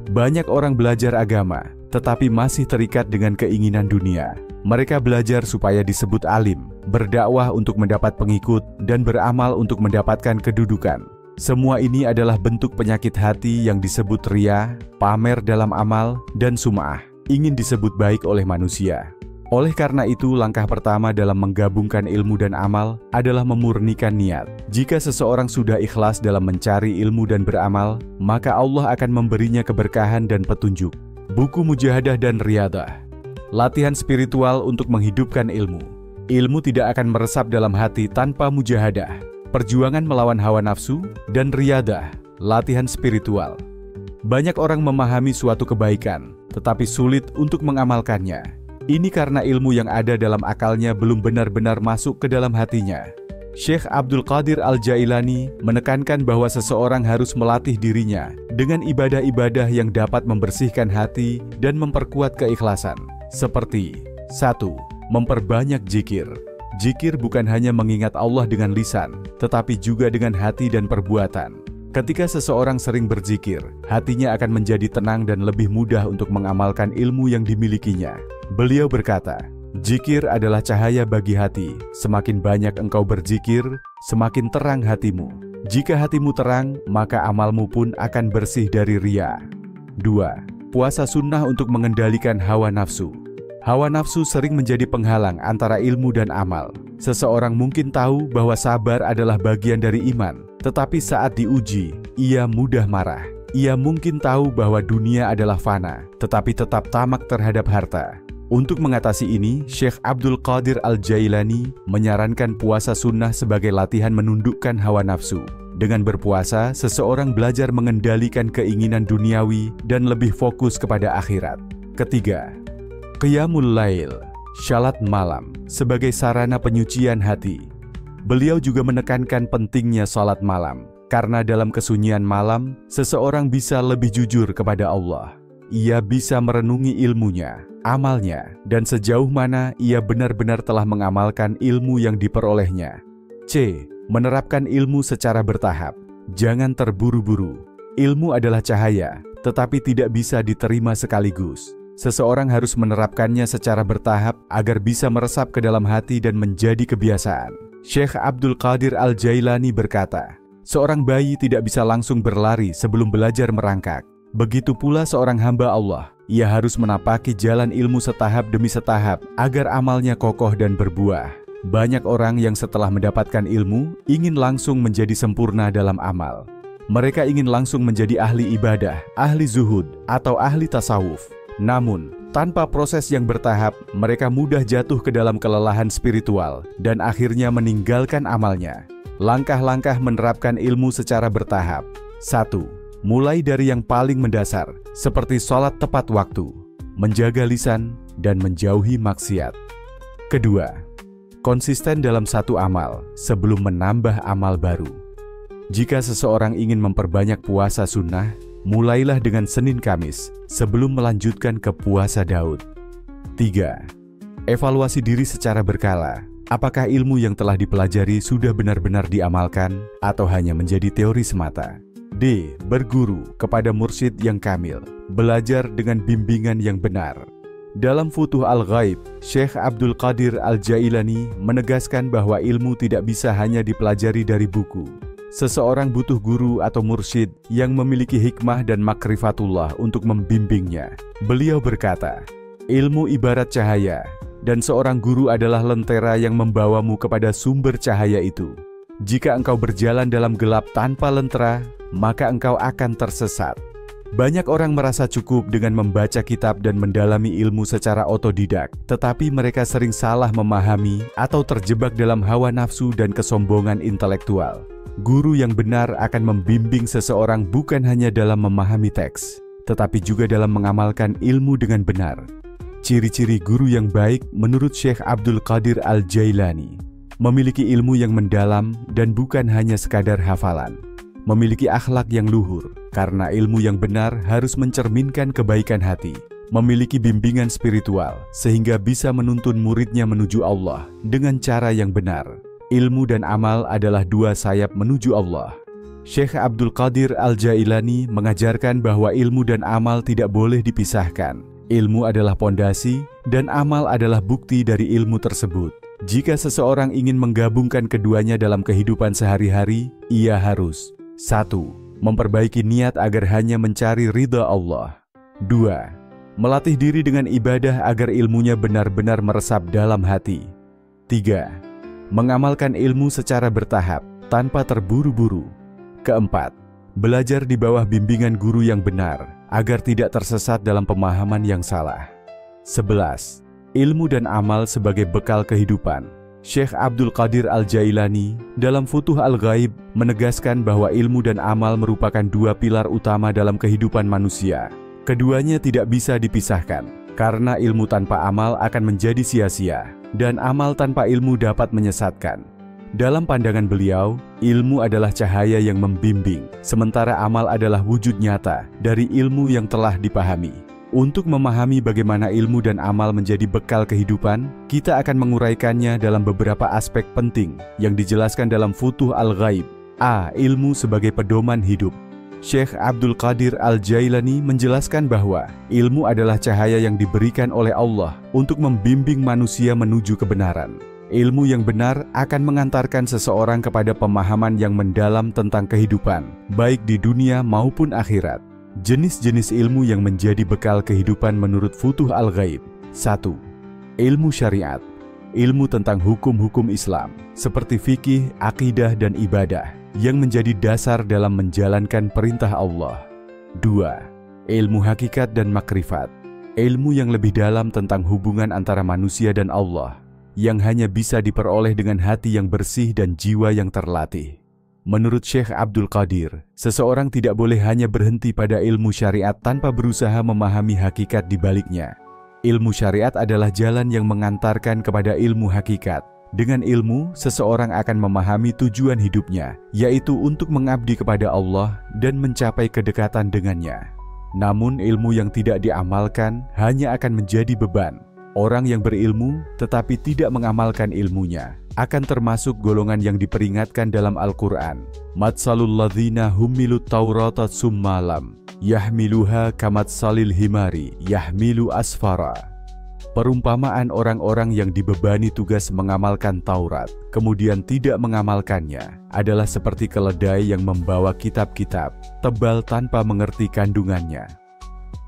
Banyak orang belajar agama, tetapi masih terikat dengan keinginan dunia. Mereka belajar supaya disebut alim, berdakwah untuk mendapat pengikut, dan beramal untuk mendapatkan kedudukan. Semua ini adalah bentuk penyakit hati yang disebut riya, pamer dalam amal, dan sum'ah, ingin disebut baik oleh manusia. Oleh karena itu, langkah pertama dalam menggabungkan ilmu dan amal adalah memurnikan niat. Jika seseorang sudah ikhlas dalam mencari ilmu dan beramal, maka Allah akan memberinya keberkahan dan petunjuk. Buku Mujahadah dan Riyadah. Latihan spiritual untuk menghidupkan ilmu. Ilmu tidak akan meresap dalam hati tanpa mujahadah. Perjuangan melawan hawa nafsu, dan riyadah, latihan spiritual. Banyak orang memahami suatu kebaikan, tetapi sulit untuk mengamalkannya. Ini karena ilmu yang ada dalam akalnya belum benar-benar masuk ke dalam hatinya. Syekh Abdul Qadir Al-Jailani menekankan bahwa seseorang harus melatih dirinya dengan ibadah-ibadah yang dapat membersihkan hati dan memperkuat keikhlasan. Seperti 1. Memperbanyak zikir. Zikir bukan hanya mengingat Allah dengan lisan, tetapi juga dengan hati dan perbuatan. Ketika seseorang sering berzikir, hatinya akan menjadi tenang dan lebih mudah untuk mengamalkan ilmu yang dimilikinya. Beliau berkata, "Zikir adalah cahaya bagi hati. Semakin banyak engkau berzikir, semakin terang hatimu. Jika hatimu terang, maka amalmu pun akan bersih dari riya." 2. Puasa sunnah untuk mengendalikan hawa nafsu. Hawa nafsu sering menjadi penghalang antara ilmu dan amal. Seseorang mungkin tahu bahwa sabar adalah bagian dari iman, tetapi saat diuji, ia mudah marah. Ia mungkin tahu bahwa dunia adalah fana, tetapi tetap tamak terhadap harta. Untuk mengatasi ini, Syekh Abdul Qadir Al-Jailani menyarankan puasa sunnah sebagai latihan menundukkan hawa nafsu. Dengan berpuasa, seseorang belajar mengendalikan keinginan duniawi dan lebih fokus kepada akhirat. Ketiga, Qiyamul Lail, salat malam, sebagai sarana penyucian hati. Beliau juga menekankan pentingnya salat malam, karena dalam kesunyian malam, seseorang bisa lebih jujur kepada Allah. Ia bisa merenungi ilmunya, amalnya, dan sejauh mana ia benar-benar telah mengamalkan ilmu yang diperolehnya. C. Menerapkan ilmu secara bertahap. Jangan terburu-buru. Ilmu adalah cahaya, tetapi tidak bisa diterima sekaligus. Seseorang harus menerapkannya secara bertahap agar bisa meresap ke dalam hati dan menjadi kebiasaan. Syekh Abdul Qadir Al-Jailani berkata, "Seorang bayi tidak bisa langsung berlari sebelum belajar merangkak. Begitu pula seorang hamba Allah, ia harus menapaki jalan ilmu setahap demi setahap agar amalnya kokoh dan berbuah." Banyak orang yang setelah mendapatkan ilmu ingin langsung menjadi sempurna dalam amal. Mereka ingin langsung menjadi ahli ibadah, ahli zuhud, atau ahli tasawuf. Namun, tanpa proses yang bertahap, mereka mudah jatuh ke dalam kelelahan spiritual dan akhirnya meninggalkan amalnya. Langkah-langkah menerapkan ilmu secara bertahap. 1. Mulai dari yang paling mendasar, seperti sholat tepat waktu, menjaga lisan, dan menjauhi maksiat. Kedua, konsisten dalam satu amal sebelum menambah amal baru. Jika seseorang ingin memperbanyak puasa sunnah, mulailah dengan Senin Kamis sebelum melanjutkan ke puasa Daud. 3. Evaluasi diri secara berkala. Apakah ilmu yang telah dipelajari sudah benar-benar diamalkan atau hanya menjadi teori semata? D. Berguru kepada mursyid yang kamil. Belajar dengan bimbingan yang benar. Dalam Futuh Al-Ghaib, Syekh Abdul Qadir Al-Jailani menegaskan bahwa ilmu tidak bisa hanya dipelajari dari buku. Seseorang butuh guru atau mursyid yang memiliki hikmah dan makrifatullah untuk membimbingnya. Beliau berkata, "Ilmu ibarat cahaya, dan seorang guru adalah lentera yang membawamu kepada sumber cahaya itu. Jika engkau berjalan dalam gelap tanpa lentera, maka engkau akan tersesat." Banyak orang merasa cukup dengan membaca kitab dan mendalami ilmu secara otodidak, tetapi mereka sering salah memahami atau terjebak dalam hawa nafsu dan kesombongan intelektual. Guru yang benar akan membimbing seseorang bukan hanya dalam memahami teks, tetapi juga dalam mengamalkan ilmu dengan benar. Ciri-ciri guru yang baik menurut Syekh Abdul Qadir Al-Jailani: memiliki ilmu yang mendalam dan bukan hanya sekadar hafalan. Memiliki akhlak yang luhur, karena ilmu yang benar harus mencerminkan kebaikan hati. Memiliki bimbingan spiritual, sehingga bisa menuntun muridnya menuju Allah dengan cara yang benar. Ilmu dan amal adalah dua sayap menuju Allah. Syekh Abdul Qadir Al-Jailani mengajarkan bahwa ilmu dan amal tidak boleh dipisahkan. Ilmu adalah pondasi, dan amal adalah bukti dari ilmu tersebut. Jika seseorang ingin menggabungkan keduanya dalam kehidupan sehari-hari, ia harus 1. Memperbaiki niat agar hanya mencari ridha Allah. 2. Melatih diri dengan ibadah agar ilmunya benar-benar meresap dalam hati. 3. Mengamalkan ilmu secara bertahap, tanpa terburu-buru. 4. Belajar di bawah bimbingan guru yang benar, agar tidak tersesat dalam pemahaman yang salah. 11. Ilmu dan amal sebagai bekal kehidupan. Syekh Abdul Qadir Al-Jailani dalam Futuh Al-Ghaib menegaskan bahwa ilmu dan amal merupakan dua pilar utama dalam kehidupan manusia. Keduanya tidak bisa dipisahkan, karena ilmu tanpa amal akan menjadi sia-sia, dan amal tanpa ilmu dapat menyesatkan. Dalam pandangan beliau, ilmu adalah cahaya yang membimbing, sementara amal adalah wujud nyata dari ilmu yang telah dipahami. Untuk memahami bagaimana ilmu dan amal menjadi bekal kehidupan, kita akan menguraikannya dalam beberapa aspek penting yang dijelaskan dalam Futuh Al-Ghaib. A. Ilmu sebagai pedoman hidup. Syekh Abdul Qadir Al-Jailani menjelaskan bahwa ilmu adalah cahaya yang diberikan oleh Allah untuk membimbing manusia menuju kebenaran. Ilmu yang benar akan mengantarkan seseorang kepada pemahaman yang mendalam tentang kehidupan, baik di dunia maupun akhirat. Jenis-jenis ilmu yang menjadi bekal kehidupan menurut Futuh Al-Ghaib. 1. Ilmu syariat. Ilmu tentang hukum-hukum Islam, seperti fikih, akidah, dan ibadah, yang menjadi dasar dalam menjalankan perintah Allah. 2. Ilmu hakikat dan makrifat. Ilmu yang lebih dalam tentang hubungan antara manusia dan Allah, yang hanya bisa diperoleh dengan hati yang bersih dan jiwa yang terlatih. Menurut Syekh Abdul Qadir, seseorang tidak boleh hanya berhenti pada ilmu syariat tanpa berusaha memahami hakikat di baliknya. Ilmu syariat adalah jalan yang mengantarkan kepada ilmu hakikat. Dengan ilmu, seseorang akan memahami tujuan hidupnya, yaitu untuk mengabdi kepada Allah dan mencapai kedekatan dengannya. Namun ilmu yang tidak diamalkan hanya akan menjadi beban. Orang yang berilmu tetapi tidak mengamalkan ilmunya akan termasuk golongan yang diperingatkan dalam Al-Quran. Matsalul ladzina hummilut taurata summalam yahmiluha kamatsalil himari yahmilu asfara. Perumpamaan orang-orang yang dibebani tugas mengamalkan Taurat, kemudian tidak mengamalkannya, adalah seperti keledai yang membawa kitab-kitab tebal tanpa mengerti kandungannya.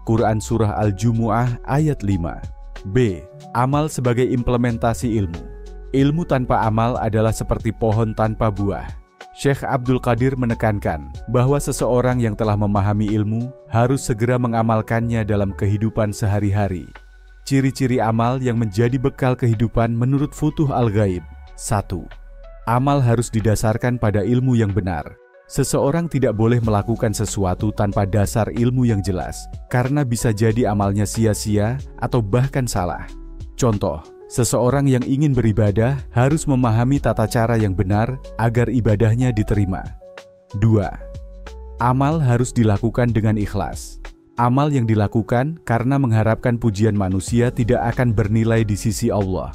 Quran Surah Al-Jumu'ah ayat 5. B. Amal sebagai implementasi ilmu. Ilmu tanpa amal adalah seperti pohon tanpa buah. Syekh Abdul Qadir menekankan bahwa seseorang yang telah memahami ilmu harus segera mengamalkannya dalam kehidupan sehari-hari. Ciri-ciri amal yang menjadi bekal kehidupan menurut Futuh Al-Ghaib. 1. Amal harus didasarkan pada ilmu yang benar. Seseorang tidak boleh melakukan sesuatu tanpa dasar ilmu yang jelas, karena bisa jadi amalnya sia-sia atau bahkan salah. Contoh, seseorang yang ingin beribadah harus memahami tata cara yang benar agar ibadahnya diterima. 2. Amal harus dilakukan dengan ikhlas. Amal yang dilakukan karena mengharapkan pujian manusia tidak akan bernilai di sisi Allah.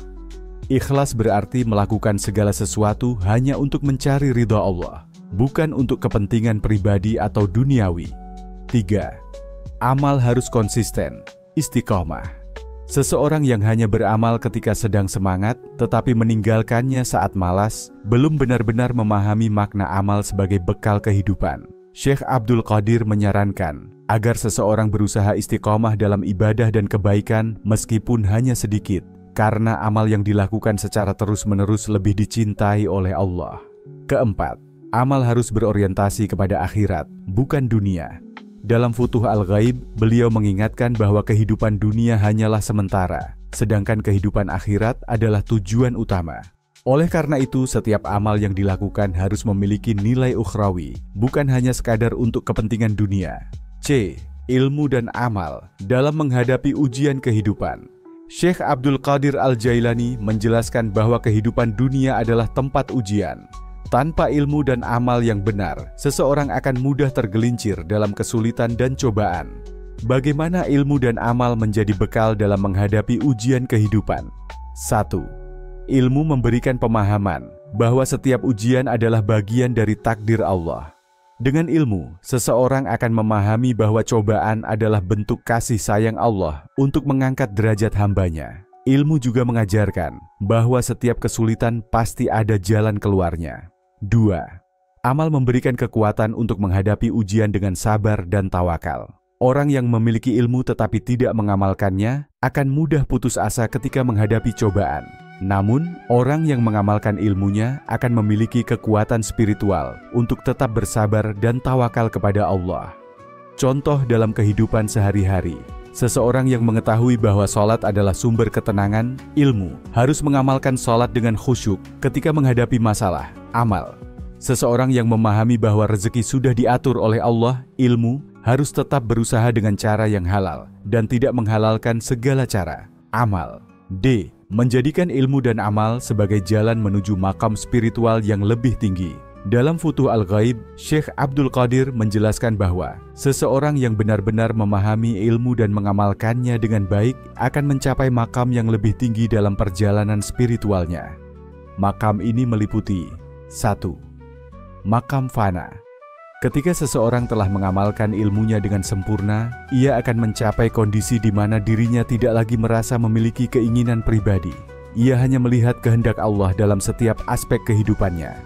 Ikhlas berarti melakukan segala sesuatu hanya untuk mencari ridha Allah, bukan untuk kepentingan pribadi atau duniawi. 3. Amal harus konsisten, istiqomah. Seseorang yang hanya beramal ketika sedang semangat, tetapi meninggalkannya saat malas, belum benar-benar memahami makna amal sebagai bekal kehidupan. Syekh Abdul Qadir menyarankan agar seseorang berusaha istiqomah dalam ibadah dan kebaikan meskipun hanya sedikit, karena amal yang dilakukan secara terus-menerus lebih dicintai oleh Allah. Keempat, amal harus berorientasi kepada akhirat, bukan dunia. Dalam Futuh Al-Ghaib, beliau mengingatkan bahwa kehidupan dunia hanyalah sementara, sedangkan kehidupan akhirat adalah tujuan utama. Oleh karena itu, setiap amal yang dilakukan harus memiliki nilai ukhrawi, bukan hanya sekadar untuk kepentingan dunia. C. Ilmu dan amal dalam menghadapi ujian kehidupan. Syekh Abdul Qadir Al-Jailani menjelaskan bahwa kehidupan dunia adalah tempat ujian. Tanpa ilmu dan amal yang benar, seseorang akan mudah tergelincir dalam kesulitan dan cobaan. Bagaimana ilmu dan amal menjadi bekal dalam menghadapi ujian kehidupan? 1. Ilmu memberikan pemahaman bahwa setiap ujian adalah bagian dari takdir Allah. Dengan ilmu, seseorang akan memahami bahwa cobaan adalah bentuk kasih sayang Allah untuk mengangkat derajat hambanya. Ilmu juga mengajarkan bahwa setiap kesulitan pasti ada jalan keluarnya. 2. Amal memberikan kekuatan untuk menghadapi ujian dengan sabar dan tawakal. Orang yang memiliki ilmu tetapi tidak mengamalkannya akan mudah putus asa ketika menghadapi cobaan. Namun, orang yang mengamalkan ilmunya akan memiliki kekuatan spiritual untuk tetap bersabar dan tawakal kepada Allah. Contoh dalam kehidupan sehari-hari, seseorang yang mengetahui bahwa sholat adalah sumber ketenangan, ilmu, harus mengamalkan sholat dengan khusyuk ketika menghadapi masalah, amal. Seseorang yang memahami bahwa rezeki sudah diatur oleh Allah, ilmu, harus tetap berusaha dengan cara yang halal dan tidak menghalalkan segala cara, amal. D. Menjadikan ilmu dan amal sebagai jalan menuju makam spiritual yang lebih tinggi. Dalam Futuh Al-Ghaib, Syekh Abdul Qadir menjelaskan bahwa seseorang yang benar-benar memahami ilmu dan mengamalkannya dengan baik akan mencapai makam yang lebih tinggi dalam perjalanan spiritualnya. Makam ini meliputi 1. Makam fana. Ketika seseorang telah mengamalkan ilmunya dengan sempurna, ia akan mencapai kondisi di mana dirinya tidak lagi merasa memiliki keinginan pribadi. Ia hanya melihat kehendak Allah dalam setiap aspek kehidupannya.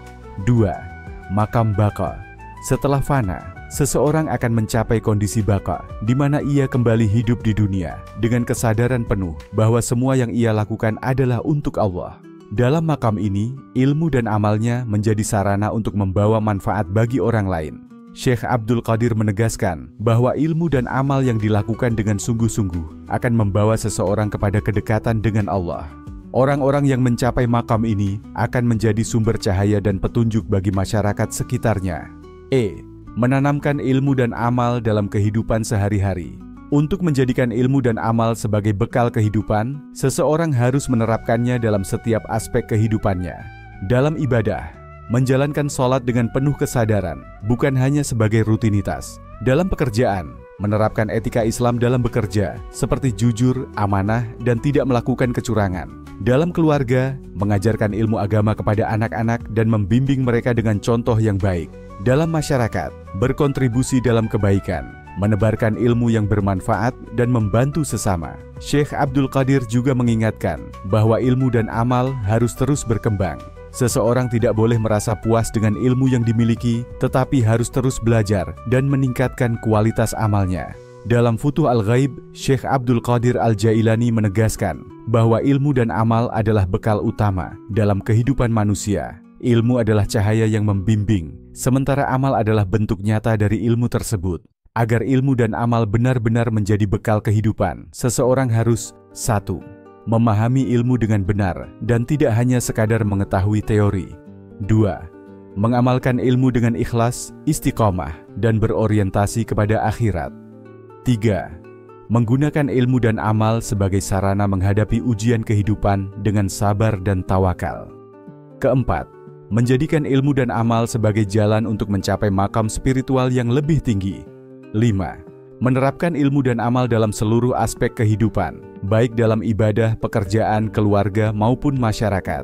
2. Makam baqa. Setelah fana, seseorang akan mencapai kondisi baqa, di mana ia kembali hidup di dunia dengan kesadaran penuh bahwa semua yang ia lakukan adalah untuk Allah. Dalam makam ini, ilmu dan amalnya menjadi sarana untuk membawa manfaat bagi orang lain. Syekh Abdul Qadir menegaskan bahwa ilmu dan amal yang dilakukan dengan sungguh-sungguh akan membawa seseorang kepada kedekatan dengan Allah. Orang-orang yang mencapai makam ini akan menjadi sumber cahaya dan petunjuk bagi masyarakat sekitarnya. E. Menanamkan ilmu dan amal dalam kehidupan sehari-hari. Untuk menjadikan ilmu dan amal sebagai bekal kehidupan, seseorang harus menerapkannya dalam setiap aspek kehidupannya. Dalam ibadah, menjalankan sholat dengan penuh kesadaran, bukan hanya sebagai rutinitas. Dalam pekerjaan, menerapkan etika Islam dalam bekerja, seperti jujur, amanah, dan tidak melakukan kecurangan. Dalam keluarga, mengajarkan ilmu agama kepada anak-anak dan membimbing mereka dengan contoh yang baik. Dalam masyarakat, berkontribusi dalam kebaikan, menebarkan ilmu yang bermanfaat dan membantu sesama. Syekh Abdul Qadir juga mengingatkan bahwa ilmu dan amal harus terus berkembang. Seseorang tidak boleh merasa puas dengan ilmu yang dimiliki, tetapi harus terus belajar dan meningkatkan kualitas amalnya. Dalam Futuh Al-Ghaib, Syekh Abdul Qadir Al-Jailani menegaskan bahwa ilmu dan amal adalah bekal utama dalam kehidupan manusia. Ilmu adalah cahaya yang membimbing, sementara amal adalah bentuk nyata dari ilmu tersebut. Agar ilmu dan amal benar-benar menjadi bekal kehidupan, seseorang harus 1. Memahami ilmu dengan benar dan tidak hanya sekadar mengetahui teori. 2. Mengamalkan ilmu dengan ikhlas, istiqomah, dan berorientasi kepada akhirat. 3. Menggunakan ilmu dan amal sebagai sarana menghadapi ujian kehidupan dengan sabar dan tawakal. 4. Menjadikan ilmu dan amal sebagai jalan untuk mencapai makam spiritual yang lebih tinggi. 5. Menerapkan ilmu dan amal dalam seluruh aspek kehidupan, baik dalam ibadah, pekerjaan, keluarga, maupun masyarakat.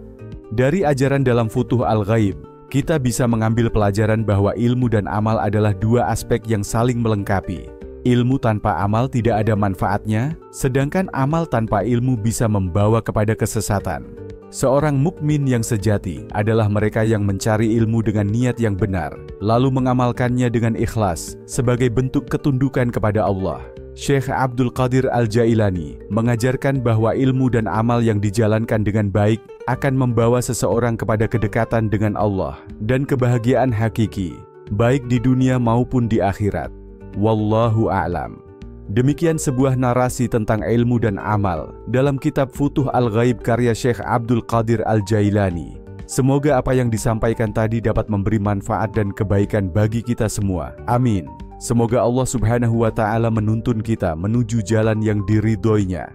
Dari ajaran dalam Futuh Al-Ghaib, kita bisa mengambil pelajaran bahwa ilmu dan amal adalah dua aspek yang saling melengkapi. Ilmu tanpa amal tidak ada manfaatnya, sedangkan amal tanpa ilmu bisa membawa kepada kesesatan. Seorang mukmin yang sejati adalah mereka yang mencari ilmu dengan niat yang benar, lalu mengamalkannya dengan ikhlas sebagai bentuk ketundukan kepada Allah. Syekh Abdul Qadir Al-Jailani mengajarkan bahwa ilmu dan amal yang dijalankan dengan baik akan membawa seseorang kepada kedekatan dengan Allah dan kebahagiaan hakiki, baik di dunia maupun di akhirat. Wallahu a'lam. Demikian sebuah narasi tentang ilmu dan amal dalam kitab Futuh Al-Ghaib karya Syekh Abdul Qadir Al-Jailani. Semoga apa yang disampaikan tadi dapat memberi manfaat dan kebaikan bagi kita semua. Amin. Semoga Allah Subhanahu wa Ta'ala menuntun kita menuju jalan yang diridhoinya.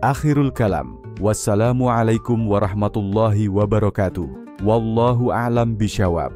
Akhirul kalam. Wassalamualaikum warahmatullahi wabarakatuh. Wallahu a'lam bishawab.